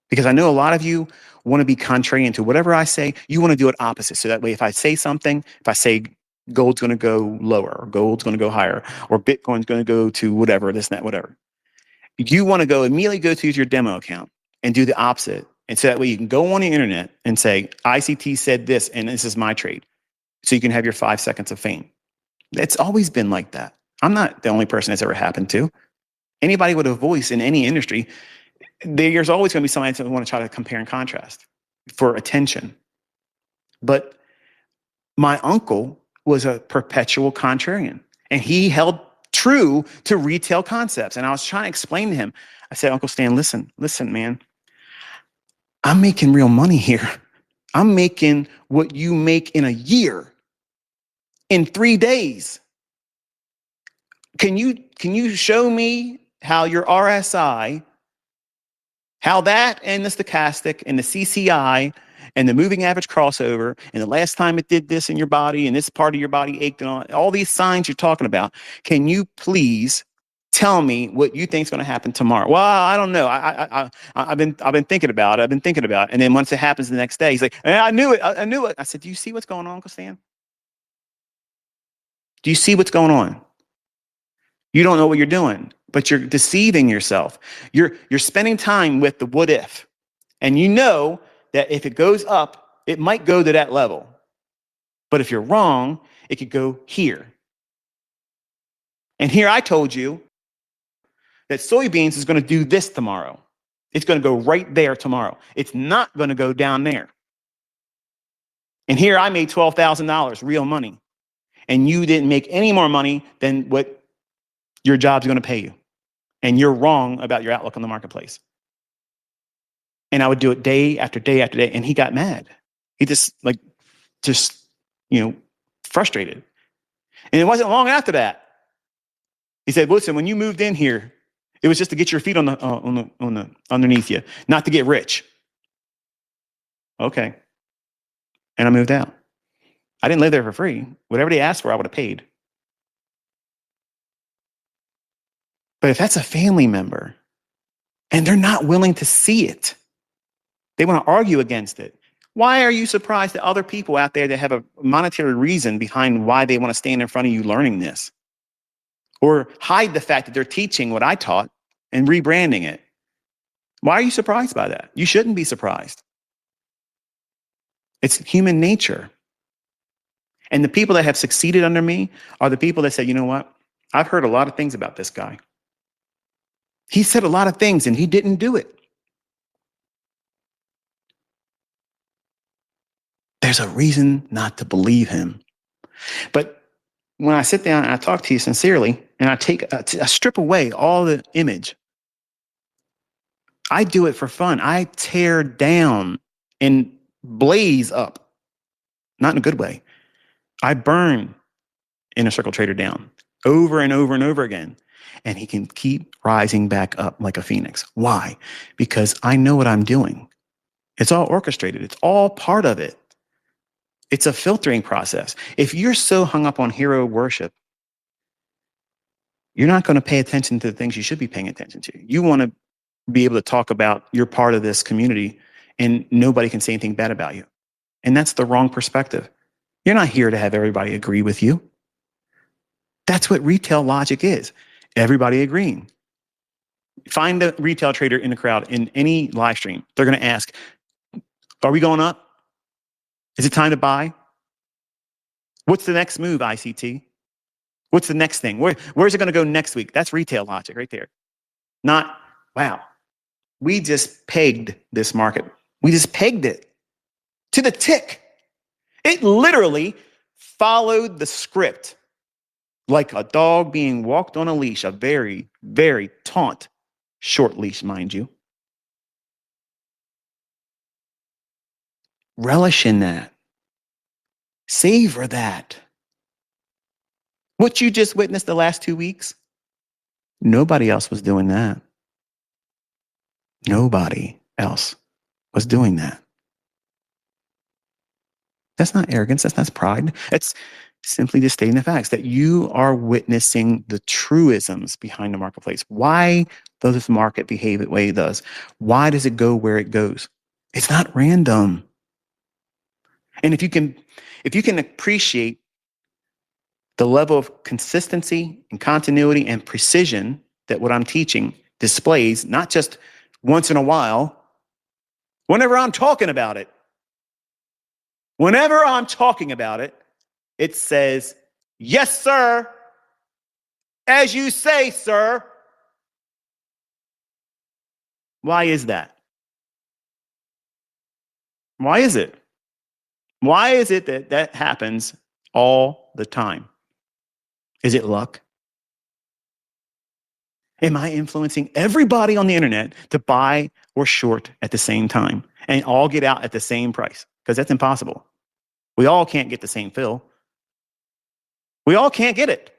Because I know a lot of you want to be contrarian to whatever I say. You want to do it opposite. So that way, if I say something, if I say gold's going to go lower, or gold's going to go higher, or Bitcoin's going to go to whatever, this and that, whatever. You want to immediately go to your demo account and do the opposite. And so that way you can go on the internet and say, ICT said this, and this is my trade. So you can have your 5 seconds of fame. It's always been like that. I'm not the only person that's ever happened to. Anybody with a voice in any industry, there's always going to be somebody that want to try to compare and contrast for attention. But my uncle was a perpetual contrarian, and he held true to retail concepts. And I was trying to explain to him. I said, Uncle Stan, listen, man, I'm making real money here. I'm making what you make in a year in 3 days. Can you show me how your RSI, how that and the stochastic and the CCI and the moving average crossover and the last time it did this in your body and this part of your body ached and all these signs you're talking about, can you please tell me what you think is going to happen tomorrow? Well, I don't know. I've been thinking about it. And then once it happens the next day, he's like, I knew it. I knew it. I said, do you see what's going on, Uncle Stan? Do you see what's going on? You don't know what you're doing, but you're deceiving yourself. You're spending time with the what if. And you know that if it goes up, it might go to that level. But if you're wrong, it could go here. And here I told you that soybeans is going to do this tomorrow. It's going to go right there tomorrow. It's not going to go down there. And here I made $12,000 real money. And you didn't make any more money than what your job's going to pay you. And you're wrong about your outlook on the marketplace. And I would do it day after day after day. And he got mad. He just frustrated. And it wasn't long after that. He said, listen, when you moved in here, it was just to get your feet on the underneath you, not to get rich. Okay. And I moved out. I didn't live there for free. Whatever they asked for, I would have paid. But if that's a family member, And they're not willing to see it. They want to argue against it. Why are you surprised at other people out there that have a monetary reason behind why they want to stand in front of you learning this? Or hide the fact that they're teaching what I taught and rebranding it? Why are you surprised by that? You shouldn't be surprised. It's human nature. And the people that have succeeded under me are the people that say, you know what? I've heard a lot of things about this guy. He said a lot of things and he didn't do it. There's a reason not to believe him. But when I sit down and I talk to you sincerely and I strip away all the image, I do it for fun. I tear down and blaze up, not in a good way. I burn Inner Circle Trader down over and over and over again. And he can keep rising back up like a phoenix. Why? Because I know what I'm doing. It's all orchestrated. It's all part of it. It's a filtering process. If you're so hung up on hero worship, you're not going to pay attention to the things you should be paying attention to. You want to be able to talk about you're part of this community and nobody can say anything bad about you. And that's the wrong perspective. You're not here to have everybody agree with you. That's what retail logic is. Everybody agreeing. Find a retail trader in the crowd in any live stream. They're going to ask, are we going up? Is it time to buy? What's the next move, ICT? What's the next thing? Where's it going to go next week? That's retail logic right there. Not, wow, we just pegged this market. We just pegged it to the tick. It literally followed the script like a dog being walked on a leash, a very, very taut, short leash, mind you. Relish in that. Savor that. What you just witnessed the last 2 weeks, nobody else was doing that. Nobody else was doing that. That's not arrogance. That's not pride. It's simply just stating the facts that you are witnessing the truisms behind the marketplace. Why does this market behave the way it does? Why does it go where it goes? It's not random. And if you can appreciate the level of consistency and continuity and precision that what I'm teaching displays, not just once in a while, whenever I'm talking about it. Whenever I'm talking about it, it says, yes, sir. As you say, sir. Why is that? Why is it? Why is it that that happens all the time? Is it luck? Am I influencing everybody on the internet to buy or short at the same time and all get out at the same price? Because that's impossible. We all can't get the same fill. We all can't get it.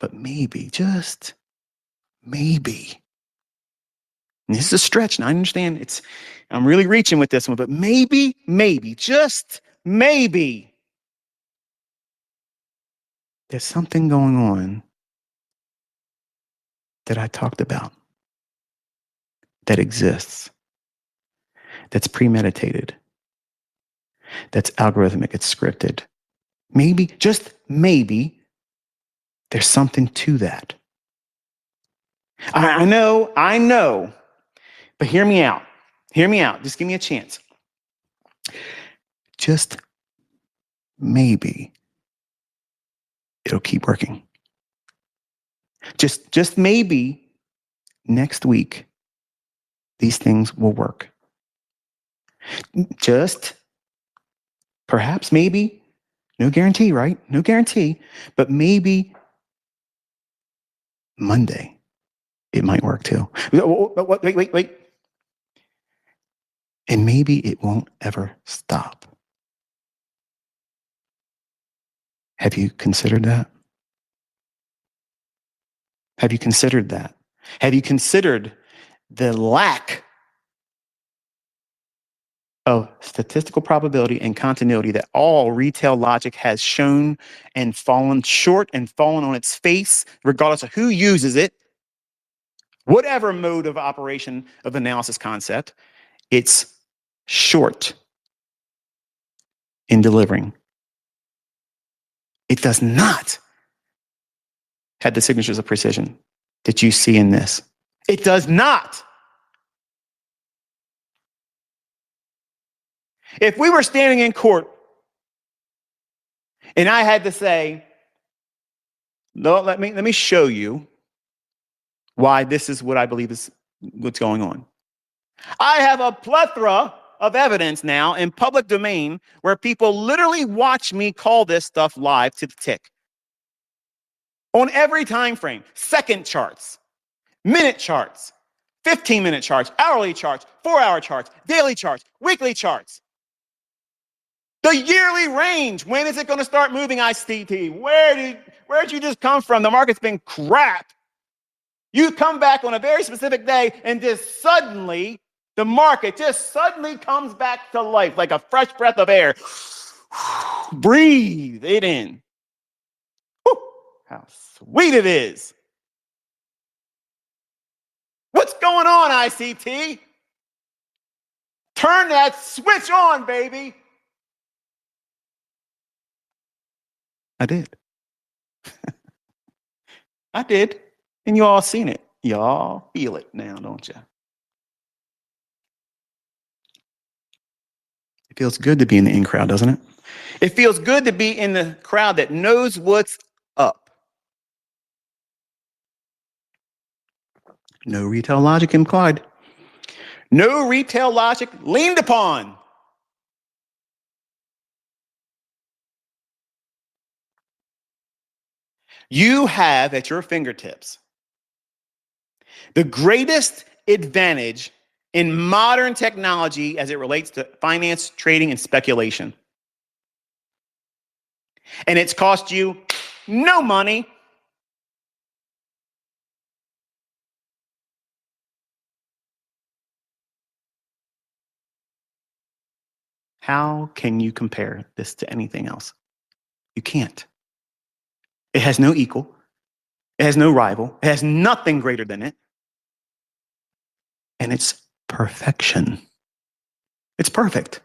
But maybe, just maybe, and this is a stretch, and I understand I'm really reaching with this one, but maybe, just maybe, there's something going on that I talked about that exists, that's premeditated, that's algorithmic, it's scripted. Maybe, just maybe, there's something to that. I know, but hear me out. Hear me out. Just give me a chance. Just maybe it'll keep working. Just maybe next week these things will work. Just perhaps, maybe, no guarantee, right? No guarantee, but maybe Monday it might work too. Wait. And maybe it won't ever stop. Have you considered that? Have you considered that? Have you considered the lack of statistical probability and continuity that all retail logic has shown and fallen short and fallen on its face, regardless of who uses it? whatever mode of operation of analysis concept, it's short in delivering. It does not have the signatures of precision that you see in this. It does not. If we were standing in court and I had to say, no, let me show you why this is what I believe is what's going on. I have a plethora of evidence now in public domain where people literally watch me call this stuff live to the tick. On every time frame, second charts, minute charts, 15-minute charts, hourly charts, 4-hour charts, daily charts, weekly charts. The yearly range, when is it going to start moving, ICT? Where'd you just come from? The market's been crap. You come back on a very specific day and just suddenly, the market just suddenly comes back to life like a fresh breath of air. Breathe it in. Whew, how sweet it is. What's going on, ICT? Turn that switch on, baby. I did. I did. And you all seen it. Y'all feel it now, don't you? It feels good to be in the in crowd, doesn't it? It feels good to be in the crowd that knows what's up. No retail logic implied. No retail logic leaned upon. You have at your fingertips the greatest advantage in modern technology as it relates to finance, trading, and speculation. And it's cost you no money. How can you compare this to anything else? You can't. It has no equal. It has no rival. It has nothing greater than it. And it's perfection. It's perfect.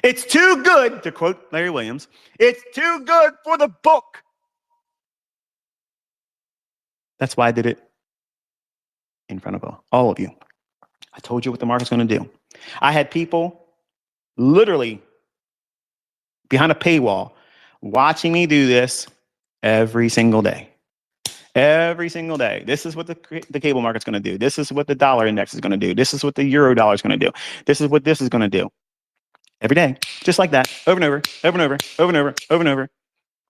It's too good, to quote Larry Williams, it's too good for the book. That's why I did it in front of all of you. I told you what the market's going to do. I had people literally behind a paywall watching me do this every single day. Every single day. This is what the cable market's going to do. This is what the dollar index is going to do. This is what the euro dollar is going to do. This is what this is going to do. Every day, just like that, over and over, over and over, over and over, over and over.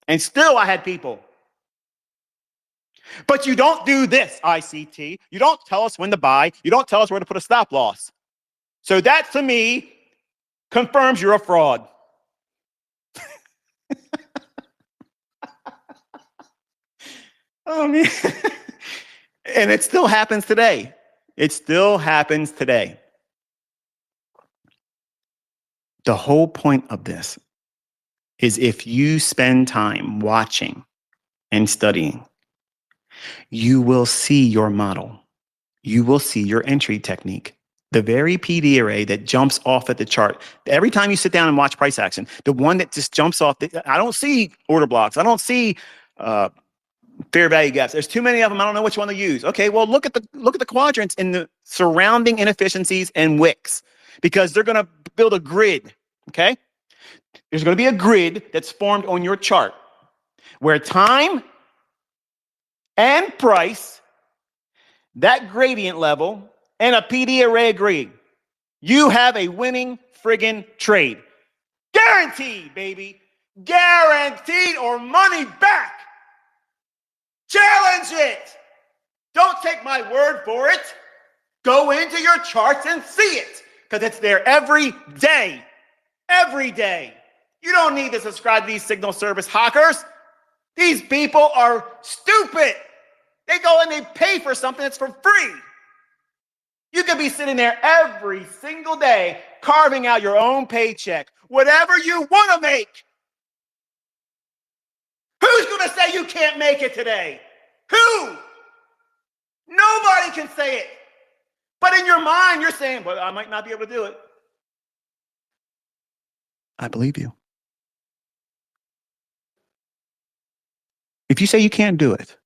And still I had people. But you don't do this, ICT. You don't tell us when to buy. You don't tell us where to put a stop loss. So that, to me, confirms you're a fraud. Oh, man. And it still happens today. It still happens today. The whole point of this is if you spend time watching and studying, you will see your model. You will see your entry technique. The very PD array that jumps off at the chart. Every time you sit down and watch price action, the one that just jumps off, I don't see order blocks. I don't see fair value gaps. There's too many of them. I don't know which one to use. Okay, well, look at the quadrants in the surrounding inefficiencies and wicks, because they're going to build a grid. Okay, there's going to be a grid that's formed on your chart where time and price, that gradient level, and a PD array agree. You have a winning friggin' trade. Guaranteed, baby. Guaranteed, or money back. Challenge it. Don't take my word for it. Go into your charts and see it, because it's there every day. Every day. You don't need to subscribe to these signal service hawkers. These people are stupid. They go and they pay for something that's for free. You could be sitting there every single day carving out your own paycheck, whatever you want to make. Who's going to say you can't make it today? Who? Nobody can say it. But in your mind, you're saying, well, I might not be able to do it. I believe you. If you say you can't do it,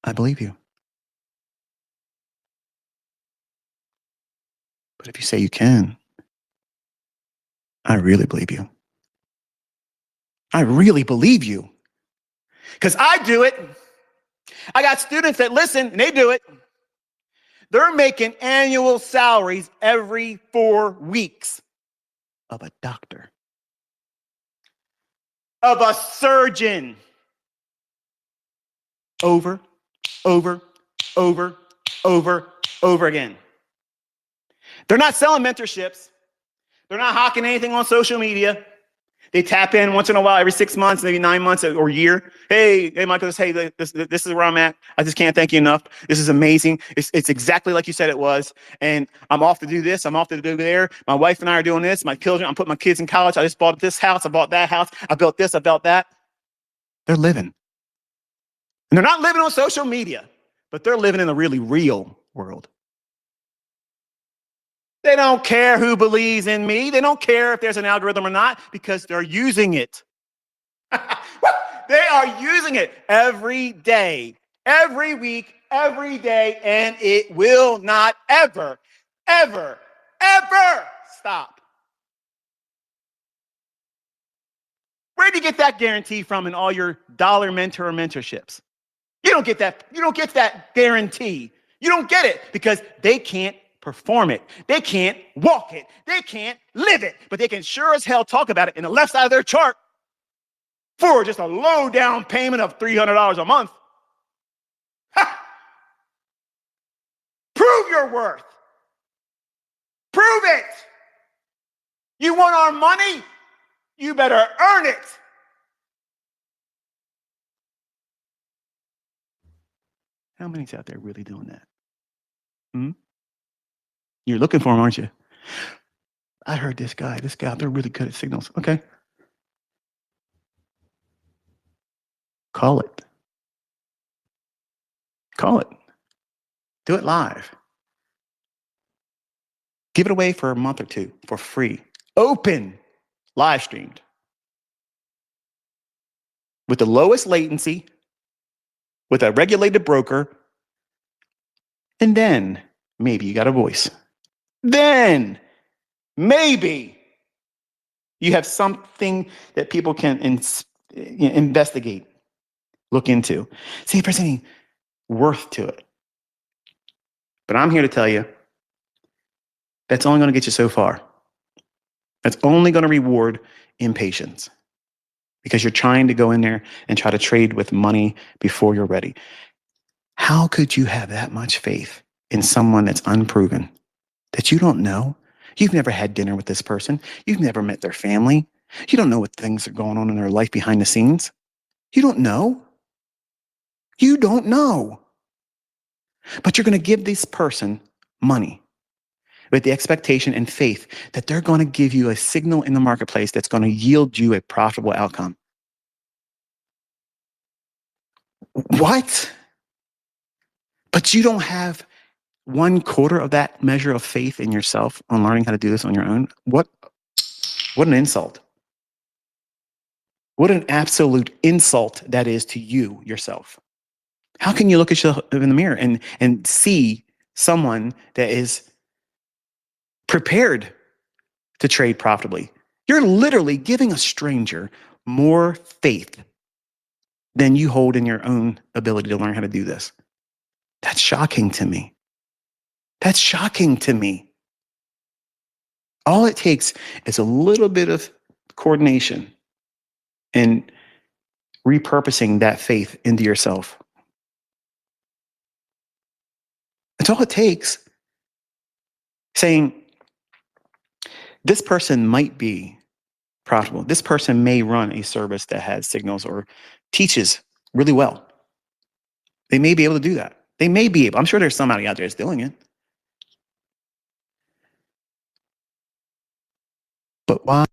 I believe you. But if you say you can, I really believe you. I really believe you. Because I do it. I got students that listen and they do it. They're making annual salaries every 4 weeks of a doctor, of a surgeon. Over, over, over, over again. They're not selling mentorships. They're not hawking anything on social media. They tap in once in a while, every 6 months, maybe 9 months or a year. Hey, Michael, hey, this is where I'm at. I just can't thank you enough. This is amazing. It's exactly like you said it was. And I'm off to do this. I'm off to do there. My wife and I are doing this. My children, I'm putting my kids in college. I just bought this house. I bought that house. I built this. I built that. They're living. And they're not living on social media, but they're living in a really real world. They don't care who believes in me. They don't care if there's an algorithm or not because they're using it. They are using it every day, every week, every day, and it will not ever, ever, ever stop. Where do you get that guarantee from in all your dollar mentor or mentorships? You don't get that. You don't get that guarantee. You don't get it because they can't perform it. They can't walk it. They can't live it, but they can sure as hell talk about it in the left side of their chart for just a low down payment of $300 a month. Ha! Prove your worth. Prove it. You want our money? You better earn it. How many's out there really doing that? You're looking for them, aren't you? I heard this guy out there really good at signals. Okay. Call it. Call it. Do it live. Give it away for a month or two for free. Open, live streamed. With the lowest latency, with a regulated broker, and then maybe you got a voice. Then maybe you have something that people can investigate, look into, see if there's any worth to it. But I'm here to tell you, that's only going to get you so far. That's only going to reward impatience because you're trying to go in there and try to trade with money before you're ready. How could you have that much faith in someone that's unproven, that you don't know? You've never had dinner with this person. You've never met their family. You don't know what things are going on in their life behind the scenes. You don't know. You don't know. But you're going to give this person money with the expectation and faith that they're going to give you a signal in the marketplace that's going to yield you a profitable outcome. What? But you don't have 1/4 of that measure of faith in yourself on learning how to do this on your own? What an insult. What an absolute insult that is to you yourself. How can you look at yourself in the mirror and see someone that is prepared to trade profitably? You're literally giving a stranger more faith than you hold in your own ability to learn how to do this. That's shocking to me. That's shocking to me. All it takes is a little bit of coordination and repurposing that faith into yourself. That's all it takes. Saying, this person might be profitable. This person may run a service that has signals or teaches really well. They may be able to do that. They may be able. I'm sure there's somebody out there that's doing it. But why